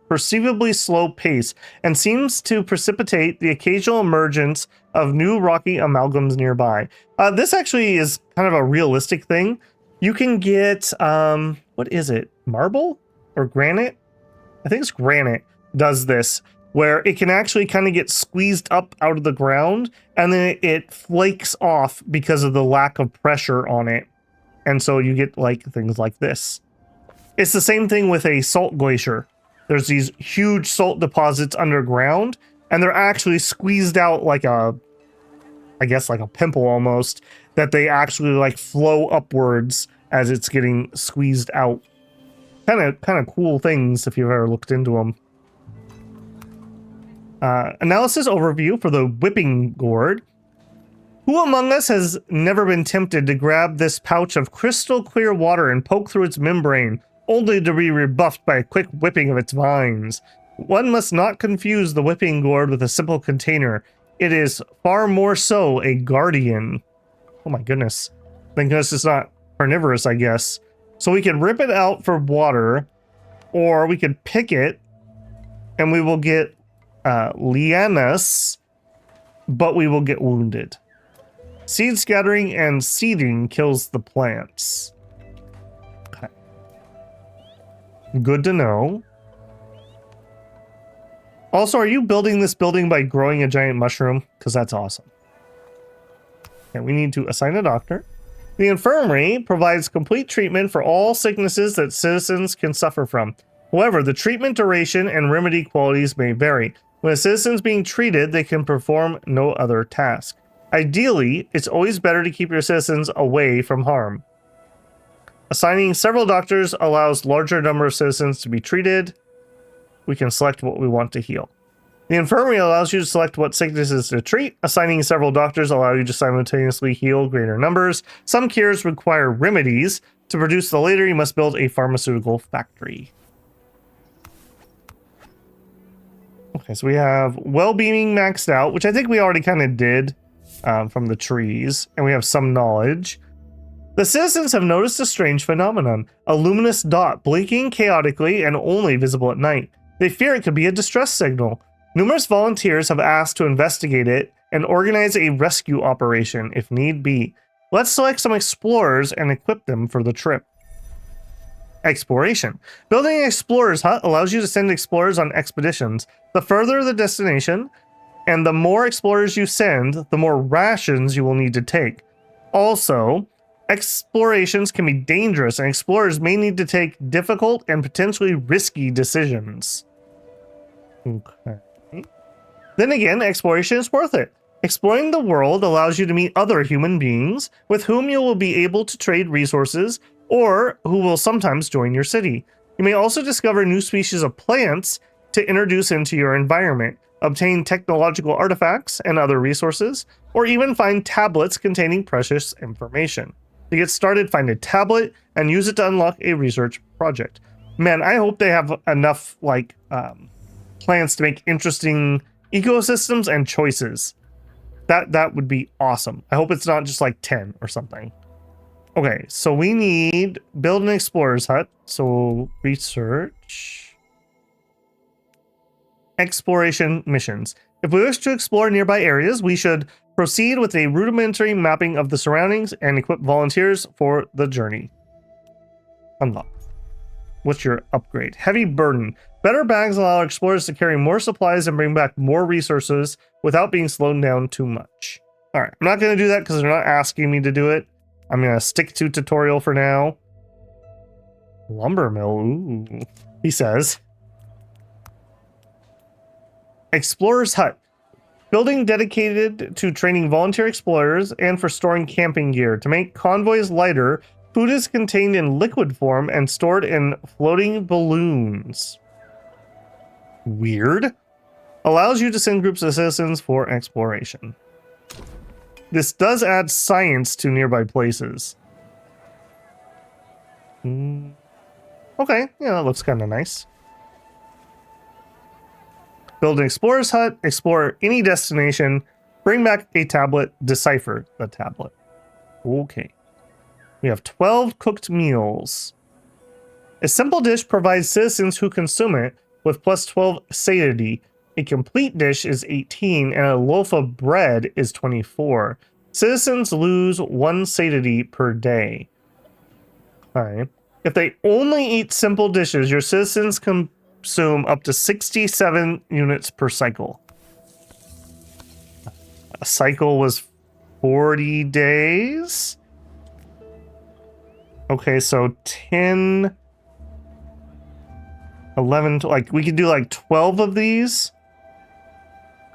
perceivably slow pace and seems to precipitate the occasional emergence of new rocky amalgams nearby. This actually is kind of a realistic thing. You can get, what is it? Marble or granite? I think it's granite does this, where it can actually kind of get squeezed up out of the ground and then it flakes off because of the lack of pressure on it. And so you get like things like this. It's the same thing with a salt glacier. There's these huge salt deposits underground and they're actually squeezed out like a, I guess like a pimple almost, that they actually like flow upwards as it's getting squeezed out. Kind of cool things if you've ever looked into them. Analysis overview for the whipping gourd. Who among us has never been tempted to grab this pouch of crystal clear water and poke through its membrane, only to be rebuffed by a quick whipping of its vines? One must not confuse the whipping gourd with a simple container. It is far more so a guardian. Oh my goodness. Thank goodness it's not carnivorous, I guess. So we can rip it out for water, or we could pick it, and we will get lianas, but we will get wounded. Seed scattering and seeding kills the plants. Okay. Good to know. Also, are you building this building by growing a giant mushroom? Because that's awesome. Okay, we need to assign a doctor. The infirmary provides complete treatment for all sicknesses that citizens can suffer from. However, the treatment duration and remedy qualities may vary. When a citizen is being treated, they can perform no other task. Ideally, it's always better to keep your citizens away from harm. Assigning several doctors allows larger number of citizens to be treated. We can select what we want to heal. The infirmary allows you to select what sicknesses to treat. Assigning several doctors allow you to simultaneously heal greater numbers. Some cures require remedies. To produce the later, you must build a pharmaceutical factory. Okay, so we have well-being maxed out, which I think we already kind of did from the trees, and we have some knowledge. The citizens have noticed a strange phenomenon, a luminous dot blinking chaotically and only visible at night. They fear it could be a distress signal. Numerous volunteers have asked to investigate it and organize a rescue operation if need be. Let's select some explorers and equip them for the trip. Exploration. Building an explorer's hut allows you to send explorers on expeditions. The further the destination, and the more explorers you send, the more rations you will need to take. Also, explorations can be dangerous, and explorers may need to take difficult and potentially risky decisions. Okay. Then again, exploration is worth it. Exploring the world allows you to meet other human beings with whom you will be able to trade resources or who will sometimes join your city. You may also discover new species of plants to introduce into your environment, obtain technological artifacts and other resources, or even find tablets containing precious information. To get started, find a tablet and use it to unlock a research project. Man, I hope they have enough plans to make interesting ecosystems and choices. That would be awesome. I hope it's not just like 10 or something. Okay, so we need build an explorer's hut. So research. Exploration missions. If we wish to explore nearby areas, we should proceed with a rudimentary mapping of the surroundings and equip volunteers for the journey. Unlock. What's your upgrade? Heavy burden. Better bags allow explorers to carry more supplies and bring back more resources without being slowed down too much. All right, I'm not going to do that because they're not asking me to do it. I'm going to stick to tutorial for now. Lumber mill, ooh, he says. Explorer's hut. Building dedicated to training volunteer explorers and for storing camping gear. To make convoys lighter, food is contained in liquid form and stored in floating balloons. Weird. Allows you to send groups of citizens for exploration. This does add science to nearby places. Okay, yeah, that looks kind of nice. Build an explorer's hut, explore any destination, bring back a tablet, decipher the tablet. Okay. We have 12 cooked meals. A simple dish provides citizens who consume it with plus 12 satiety. A complete dish is 18, and a loaf of bread is 24. Citizens lose 1 satiety per day. Okay. If they only eat simple dishes, your citizens consume up to 67 units per cycle. A cycle was 40 days. Okay, so 10, 11, like we could do like 12 of these.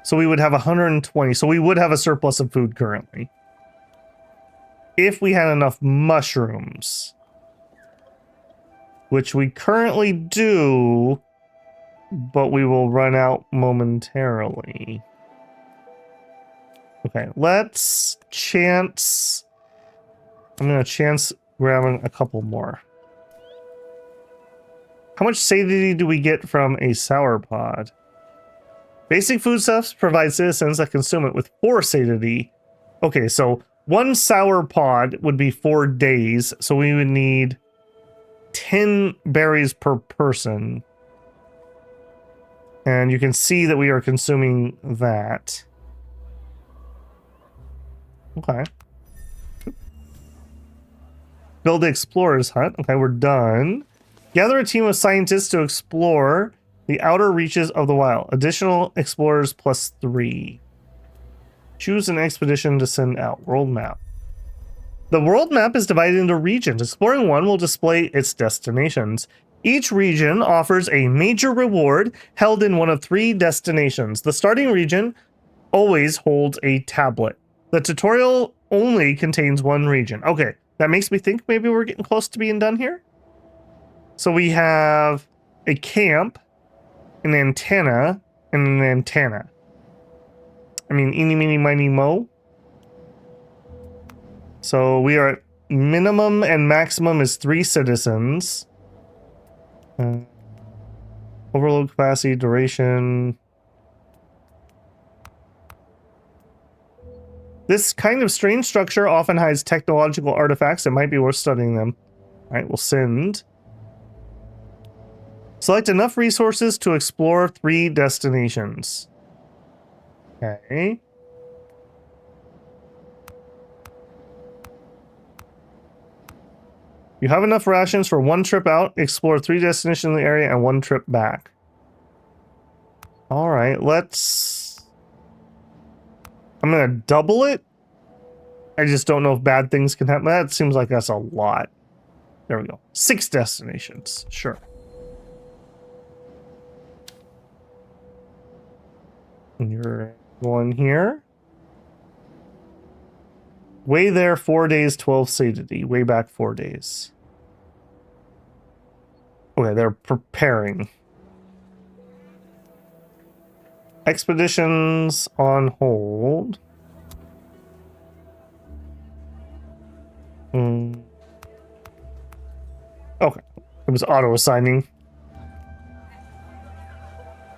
So we would have 120. So we would have a surplus of food currently. If we had enough mushrooms, which we currently do, but we will run out momentarily. Okay, let's chance. I'm going to chance grabbing a couple more. How much sadity do we get from a sour pod? Basic foodstuffs provide citizens that consume it with 4 sadity. Okay, so 1 sour pod would be 4 days, so we would need 10 berries per person. And you can see that we are consuming that. Okay. Build the explorer's hut. Okay, we're done. Gather a team of scientists to explore the outer reaches of the wild. Additional explorers +3. Choose an expedition to send out. World map. The world map is divided into regions. Exploring one will display its destinations. Each region offers a major reward held in one of 3 destinations. The starting region always holds a tablet. The tutorial only contains 1 region. Okay, that makes me think maybe we're getting close to being done here. So we have a camp, an antenna, and an antenna. I mean, eeny, meeny, miny, mo. So we are at minimum and maximum is 3 citizens. Overload capacity, duration. This kind of strange structure often hides technological artifacts. It might be worth studying them. All right, we'll send. Select enough resources to explore 3 destinations. Okay. You have enough rations for 1 trip out, explore 3 destinations in the area, and 1 trip back. All right, let's... I'm going to double it. I just don't know if bad things can happen. That seems like that's a lot. There we go. 6 destinations. Sure. And you're going here. Way there, 4 days, 12 sadity. Way back 4 days. Okay, they're preparing. Expeditions on hold. Okay. It was auto-assigning.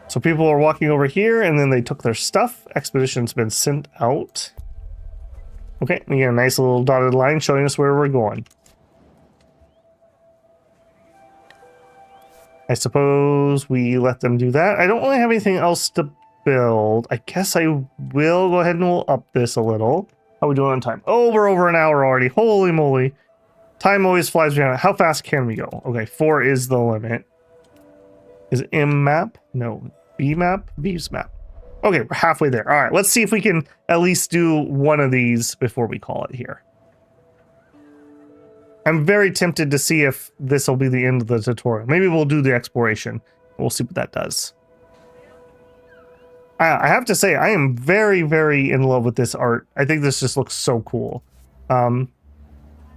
So people are walking over here, and then they took their stuff. Expedition's been sent out. Okay, we get a nice little dotted line showing us where we're going. I suppose we let them do that. I don't really have anything else to build. I guess I will go ahead and we'll up this a little. How are we doing on time? Oh, we're over an hour already. Holy moly. Time always flies behind. How fast can we go? Okay, 4 is the limit. Is it M map? No. B map? V's map. Okay, we're halfway there. All right, let's see if we can at least do one of these before we call it here. I'm very tempted to see if this will be the end of the tutorial. Maybe we'll do the exploration. We'll see what that does. I have to say, I am very, very in love with this art. I think this just looks so cool.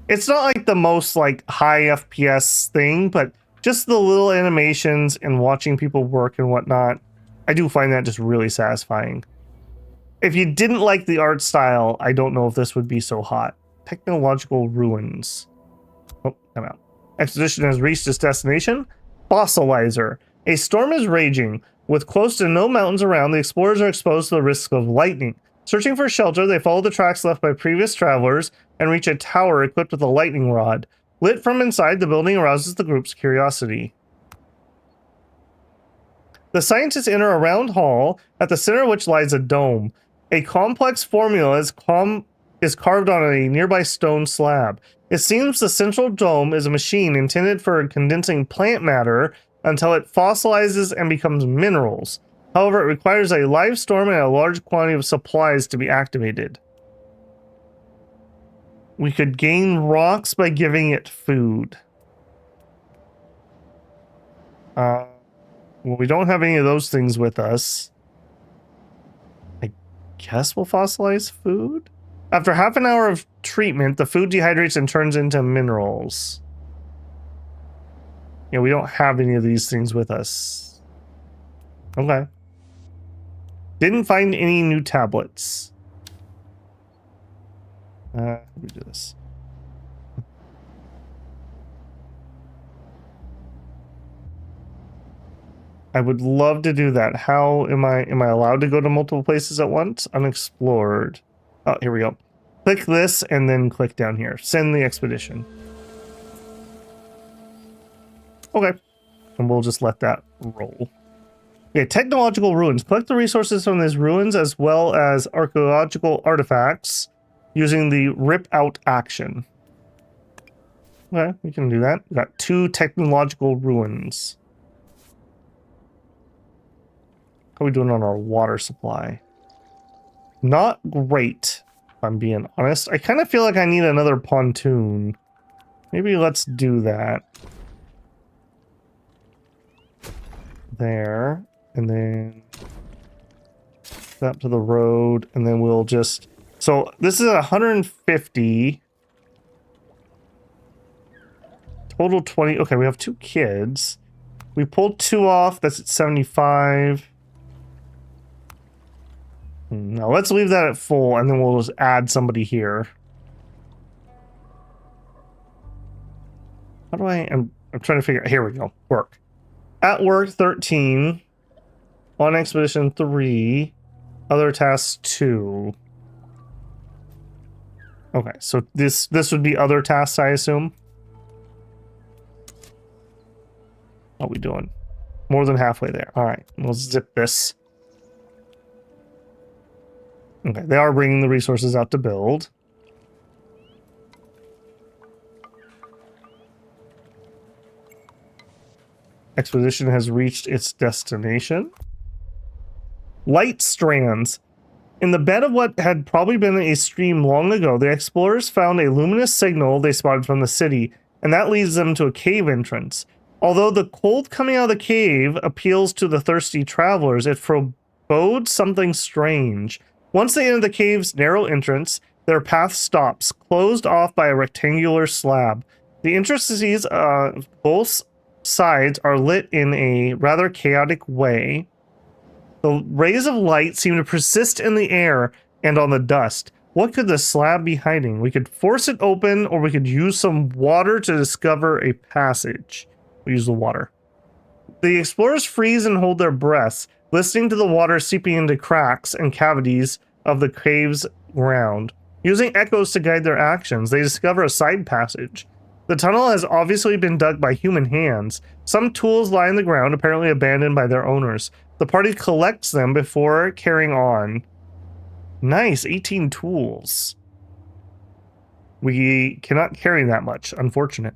It's not like the most like high FPS thing, but just the little animations and watching people work and whatnot, I do find that just really satisfying. If you didn't like the art style, I don't know if this would be so hot. Technological ruins. Oh, I'm out. Expedition has reached its destination. Fossilizer. A storm is raging. With close to no mountains around, the explorers are exposed to the risk of lightning. Searching for shelter, they follow the tracks left by previous travelers and reach a tower equipped with a lightning rod. Lit from inside, the building arouses the group's curiosity. The scientists enter a round hall, at the center of which lies a dome. A complex formula is carved on a nearby stone slab. It seems the central dome is a machine intended for condensing plant matter until it fossilizes and becomes minerals. However, it requires a live storm and a large quantity of supplies to be activated. We could gain rocks by giving it food. Well, we don't have any of those things with us. I guess we'll fossilize food? After half an hour of treatment, the food dehydrates and turns into minerals. Yeah, we don't have any of these things with us. Okay. Didn't find any new tablets. Let me do this. I would love to do that. How am I allowed to go to multiple places at once? Unexplored. Oh, here we go. Click this and then click down here. Send the expedition. Okay. And we'll just let that roll. Okay, technological ruins. Collect the resources from these ruins as well as archaeological artifacts using the rip out action. Okay, we can do that. We got 2 technological ruins. How are we doing on our water supply? Not great, if I'm being honest. I kind of feel like I need another pontoon. Maybe let's do that. There. And then that to the road. And then we'll just... So this is 150. Total 20. Okay, we have 2 kids. We pulled 2 off. That's at 75. Now let's leave that at full, and then we'll just add somebody here. How do I'm trying to figure out. Here we go. Work. At work 13. On expedition 3. Other tasks 2. Okay, so this would be other tasks, I assume. How are we doing? More than halfway there. All right, we'll zip this. Okay, they are bringing the resources out to build. Expedition has reached its destination. Light strands. In the bed of what had probably been a stream long ago, the explorers found a luminous signal they spotted from the city, and that leads them to a cave entrance. Although the cold coming out of the cave appeals to the thirsty travelers, it forebodes something strange. Once they enter the cave's narrow entrance, their path stops, closed off by a rectangular slab. The interstices both sides are lit in a rather chaotic way. The rays of light seem to persist in the air and on the dust. What could the slab be hiding? We could force it open, or we could use some water to discover a passage. We use the water. The explorers freeze and hold their breaths, listening to the water seeping into cracks and cavities of the cave's ground. Using echoes to guide their actions, they discover a side passage. The tunnel has obviously been dug by human hands. Some tools lie on the ground, apparently abandoned by their owners. The party collects them before carrying on. Nice, 18 tools. We cannot carry that much, unfortunate.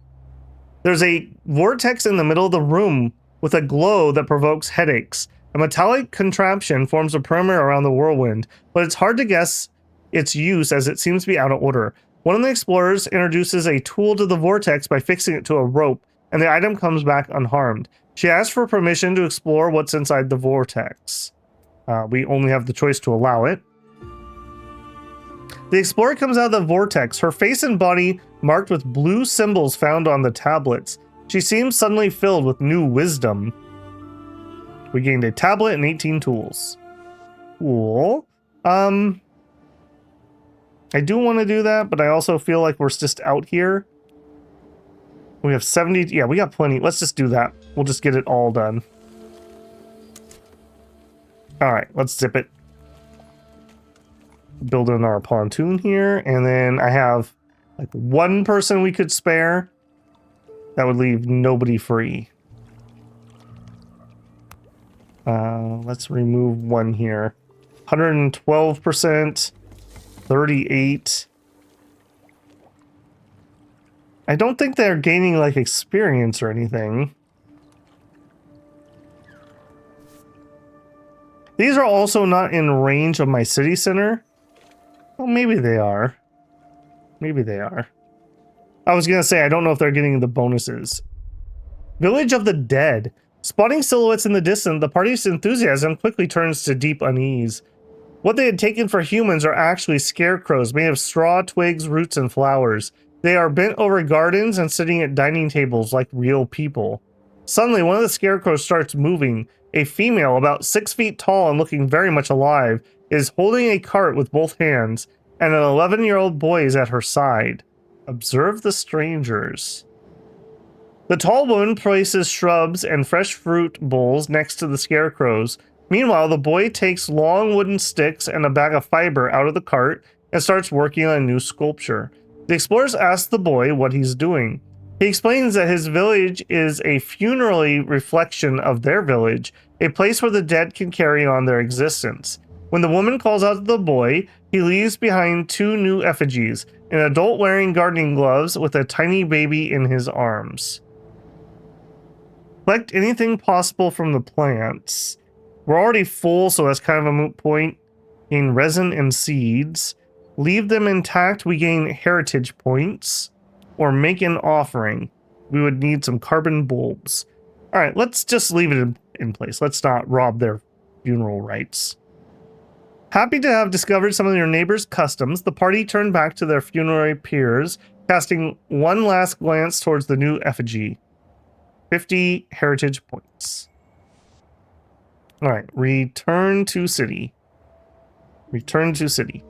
There's a vortex in the middle of the room with a glow that provokes headaches. A metallic contraption forms a perimeter around the whirlwind, but it's hard to guess its use as it seems to be out of order. One of the explorers introduces a tool to the vortex by fixing it to a rope, and the item comes back unharmed. She asks for permission to explore what's inside the vortex. We only have the choice to allow it. The explorer comes out of the vortex, her face and body marked with blue symbols found on the tablets. She seems suddenly filled with new wisdom. We gained a tablet and 18 tools. Cool. I do want to do that, but I also feel like we're just out here. We have 70. Yeah, we got plenty. Let's just do that. We'll just get it all done. All right, let's zip it. Build in our pontoon here. And then I have like 1 person we could spare. That would leave nobody free. Let's remove 1 here. 112%. 38. I don't think they're gaining like experience or anything. These are also not in range of my city center. Well, maybe they are. Maybe they are. I was gonna say, I don't know if they're getting the bonuses. Village of the Dead. Spotting silhouettes in the distance, the party's enthusiasm quickly turns to deep unease. What they had taken for humans are actually scarecrows made of straw, twigs, roots, and flowers. They are bent over gardens and sitting at dining tables like real people. Suddenly, one of the scarecrows starts moving. A female, about 6 feet tall and looking very much alive, is holding a cart with both hands, and an 11-year-old boy is at her side. Observe the strangers. The tall woman places shrubs and fresh fruit bowls next to the scarecrows. Meanwhile, the boy takes long wooden sticks and a bag of fiber out of the cart and starts working on a new sculpture. The explorers ask the boy what he's doing. He explains that his village is a funerary reflection of their village, a place where the dead can carry on their existence. When the woman calls out to the boy, he leaves behind 2 new effigies, an adult wearing gardening gloves with a tiny baby in his arms. Collect anything possible from the plants. We're already full, so that's kind of a moot point. Gain resin and seeds. Leave them intact, we gain heritage points. Or make an offering. We would need some carbon bulbs. Alright, let's just leave it in place. Let's not rob their funeral rites. Happy to have discovered some of your neighbors' customs, the party turned back to their funerary peers, casting one last glance towards the new effigy. 50 heritage points. Alright, return to city. Return to city.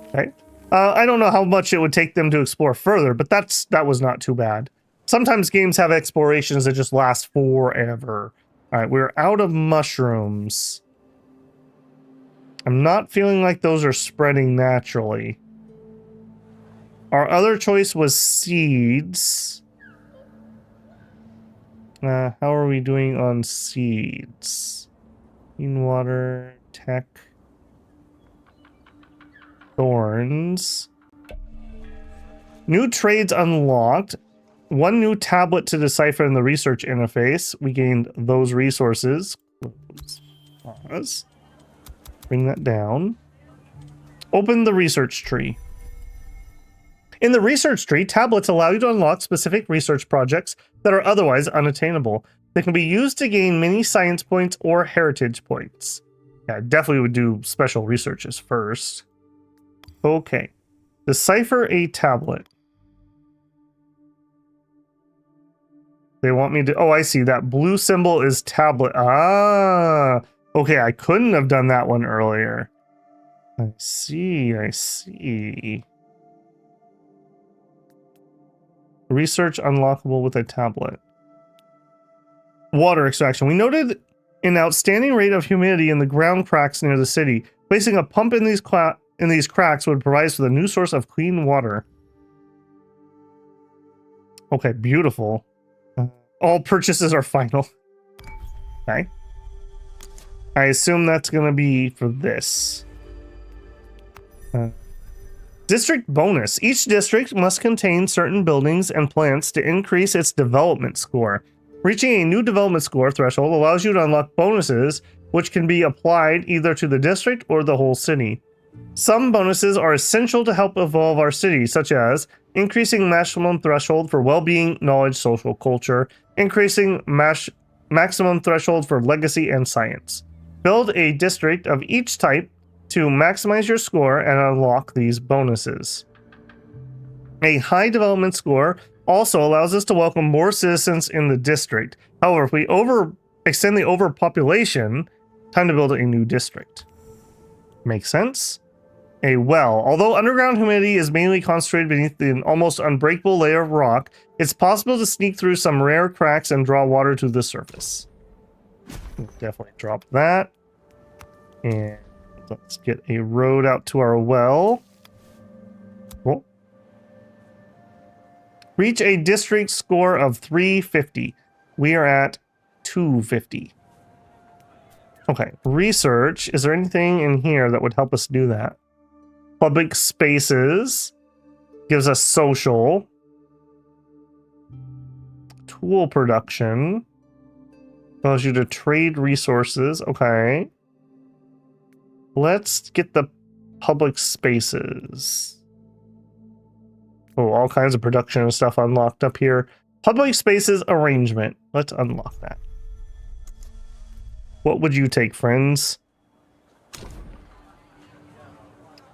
Okay. I don't know how much it would take them to explore further, but that was not too bad. Sometimes games have explorations that just last forever. Alright, we're out of mushrooms. I'm not feeling like those are spreading naturally. Our other choice was seeds. How are we doing on seeds? Clean water, tech, thorns. New trades unlocked. 1 new tablet to decipher in the research interface. We gained those resources. Pause. Bring that down. Open the research tree. In the research tree, tablets allow you to unlock specific research projects that are otherwise unattainable. They can be used to gain mini science points or heritage points. Yeah, I definitely would do special researches first. Okay. Decipher a tablet. They want me to... Oh, I see. That blue symbol is tablet. Ah! Okay, I couldn't have done that one earlier. I see. I see. Research unlockable with a tablet. Water extraction. We noted an outstanding rate of humidity in the ground cracks near the city. Placing a pump in these cracks would provide us with a new source of clean water. Okay, beautiful. All purchases are final. Okay. I assume that's going to be for this. District bonus. Each district must contain certain buildings and plants to increase its development score. Reaching a new development score threshold allows you to unlock bonuses, which can be applied either to the district or the whole city. Some bonuses are essential to help evolve our city, such as increasing maximum threshold for well-being, knowledge, social culture, increasing maximum threshold for legacy and science. Build a district of each type to maximize your score and unlock these bonuses. A high development score also allows us to welcome more citizens in the district. However, if we extend the overpopulation, time to build a new district. Makes sense? A well. Although underground humidity is mainly concentrated beneath the almost unbreakable layer of rock, it's possible to sneak through some rare cracks and draw water to the surface. We'll definitely drop that. And let's get a road out to our well. Cool. Reach a district score of 350. We are at 250. Okay, research. Is there anything in here that would help us do that? Public spaces. Gives us social. tool production. Allows you to trade resources. Okay. Let's get the public spaces. Oh, all kinds of production and stuff unlocked up here. Public spaces arrangement. Let's unlock that. What would you take, friends?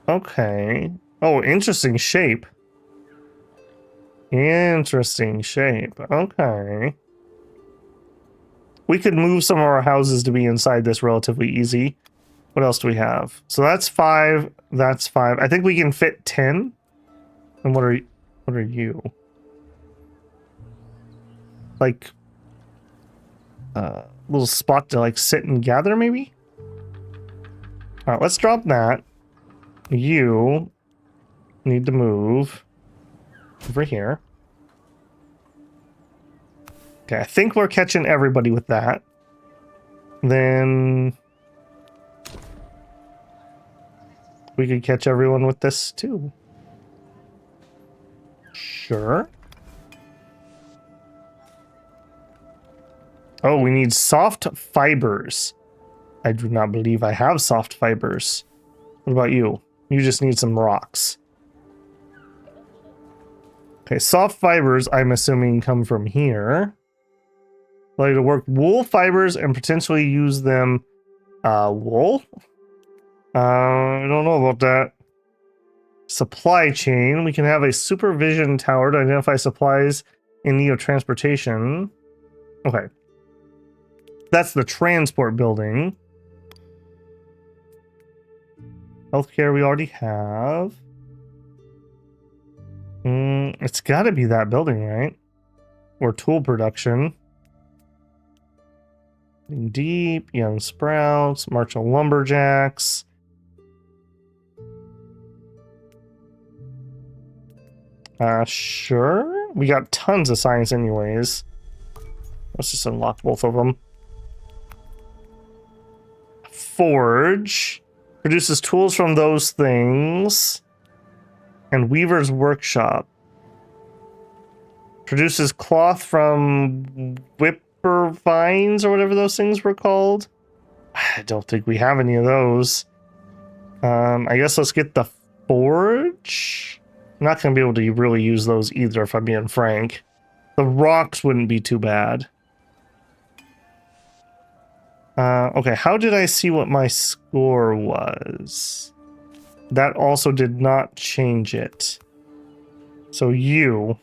Okay. Oh, interesting shape. Interesting shape. Okay. We could move some of our houses to be inside this relatively easy. What else do we have? So that's 5. That's 5. I think we can fit 10. And what are you? Like little spot to like sit and gather maybe? All right, let's drop that. You need to move over here. Okay, I think we're catching everybody with that. Then we could catch everyone with this too. Sure. Oh, we need soft fibers. I do not believe I have soft fibers. What about you? You just need some rocks. Okay, soft fibers, I'm assuming, come from here. Allow you to work wool fibers and potentially use them. Wool? I don't know about that. Supply chain. We can have a supervision tower to identify supplies in need of transportation. Okay. That's the transport building. Healthcare we already have. It's got to be that building, right? Or tool production. Deep, young sprouts, martial lumberjacks. Sure. We got tons of science anyways. Let's just unlock both of them. Forge. Produces tools from those things. And Weaver's Workshop. Produces cloth from whipper vines or whatever those things were called. I don't think we have any of those. I guess let's get the forge. I'm not going to be able to really use those either, if I'm being frank. The rocks wouldn't be too bad. Okay, how did I see what my score was? That also did not change it. So you.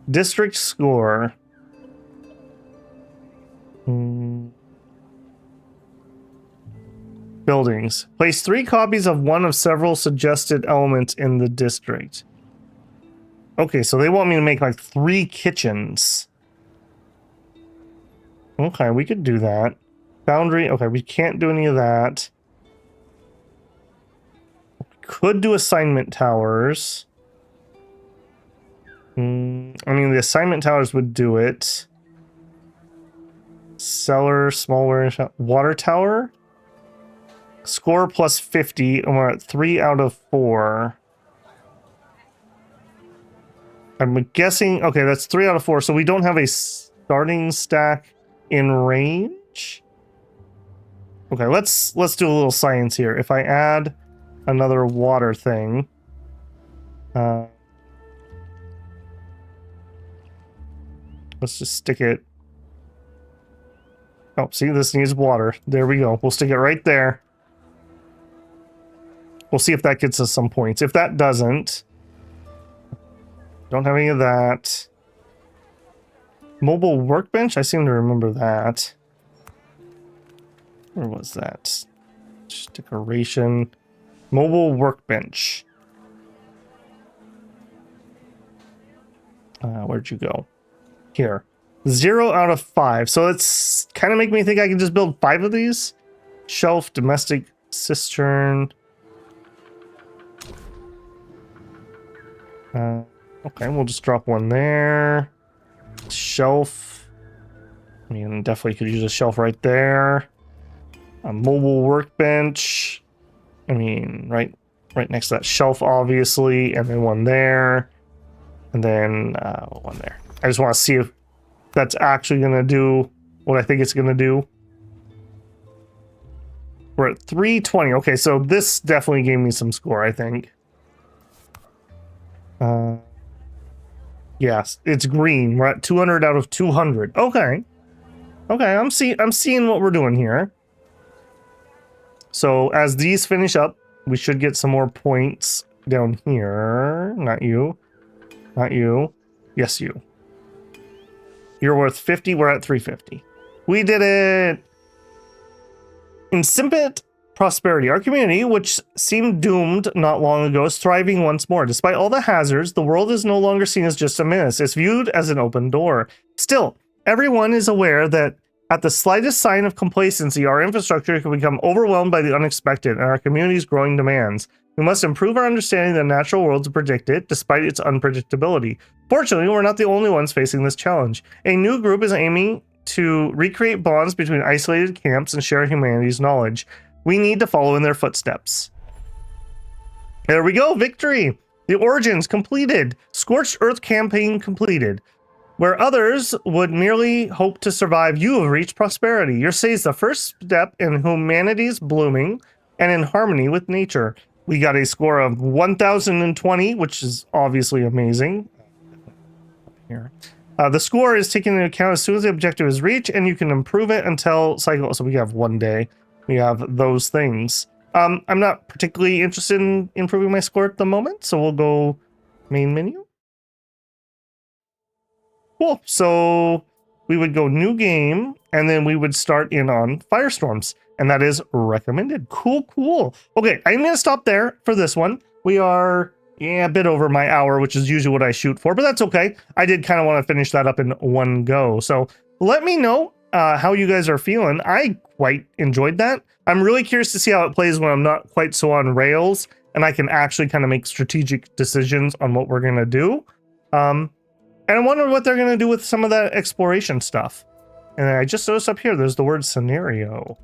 District score. Buildings. Place 3 copies of one of several suggested elements in the district. Okay, so they want me to make like 3 kitchens. Okay, we could do that. Boundary. Okay, we can't do any of that. We could do assignment towers. I mean, the assignment towers would do it. Cellar, smaller, water tower. Score plus 50, and we're at 3 out of 4. I'm guessing, okay, that's 3 out of 4, so we don't have a starting stack in range. Okay, let's do a little science here. If I add another water thing, let's just stick it. Oh, see, this needs water. There we go. We'll stick it right there. We'll see if that gets us some points. If that doesn't, don't have any of that. Mobile workbench? I seem to remember that. Where was that? Just decoration. Mobile workbench. Where'd you go? Here. 0 out of 5. So it's kind of make me think I can just build 5 of these. Shelf, domestic cistern. Okay, we'll just drop one there. Shelf. I mean, definitely could use a shelf right there. A mobile workbench. I mean, right next to that shelf, obviously, and then one there, and then one there. I just want to see if that's actually going to do what I think it's going to do. We're at 320. Okay, so this definitely gave me some score, I think. Yes, it's green. We're at 200 out of 200. Okay. Okay, I'm seeing what we're doing here. So as these finish up, we should get some more points down here. Not you. Not you. Yes, you. You're worth 50. We're at 350. We did it! Incipient prosperity. Our community, which seemed doomed not long ago, is thriving once more. Despite all the hazards, the world is no longer seen as just a menace. It's viewed as an open door. Still, everyone is aware that at the slightest sign of complacency, our infrastructure can become overwhelmed by the unexpected and our community's growing demands. We must improve our understanding of the natural world to predict it, despite its unpredictability. Fortunately, we're not the only ones facing this challenge. A new group is aiming to recreate bonds between isolated camps and share humanity's knowledge. We need to follow in their footsteps. There we go, victory! The origins completed. Scorched Earth campaign completed. Where others would merely hope to survive, you have reached prosperity. Your say is the first step in humanity's blooming and in harmony with nature. We got a score of 1020, which is obviously amazing. Here. The score is taken into account as soon as the objective is reached, and you can improve it until cycle. So we have 1 day. We have those things. I'm not particularly interested in improving my score at the moment, so we'll go main menu. Cool. So we would go new game, and then we would start in on Firestorms, and that is recommended. Cool, cool. Okay, I'm going to stop there for this one. We are a bit over my hour, which is usually what I shoot for, but that's okay. I did kind of want to finish that up in one go. So let me know how you guys are feeling. I quite enjoyed that. I'm really curious to see how it plays when I'm not quite so on rails, and I can actually kind of make strategic decisions on what we're going to do. And I wonder what they're going to do with some of that exploration stuff. And I just noticed up here, there's the word scenario,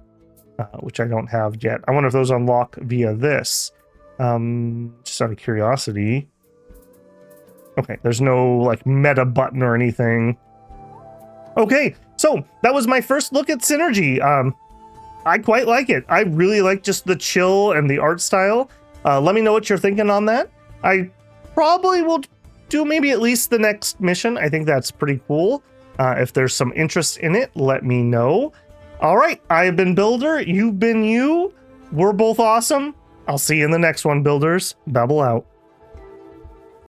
which I don't have yet. I wonder if those unlock via this. Just out of curiosity. Okay, there's no like meta button or anything. Okay, so that was my first look at Synergy. I quite like it. I really like just the chill and the art style. Let me know what you're thinking on that. I probably will do maybe at least the next mission. I think that's pretty cool. If there's some interest in it, let me know. All right, I've been Builder. You've been you. We're both awesome. I'll see you in the next one, Builders. Babble out.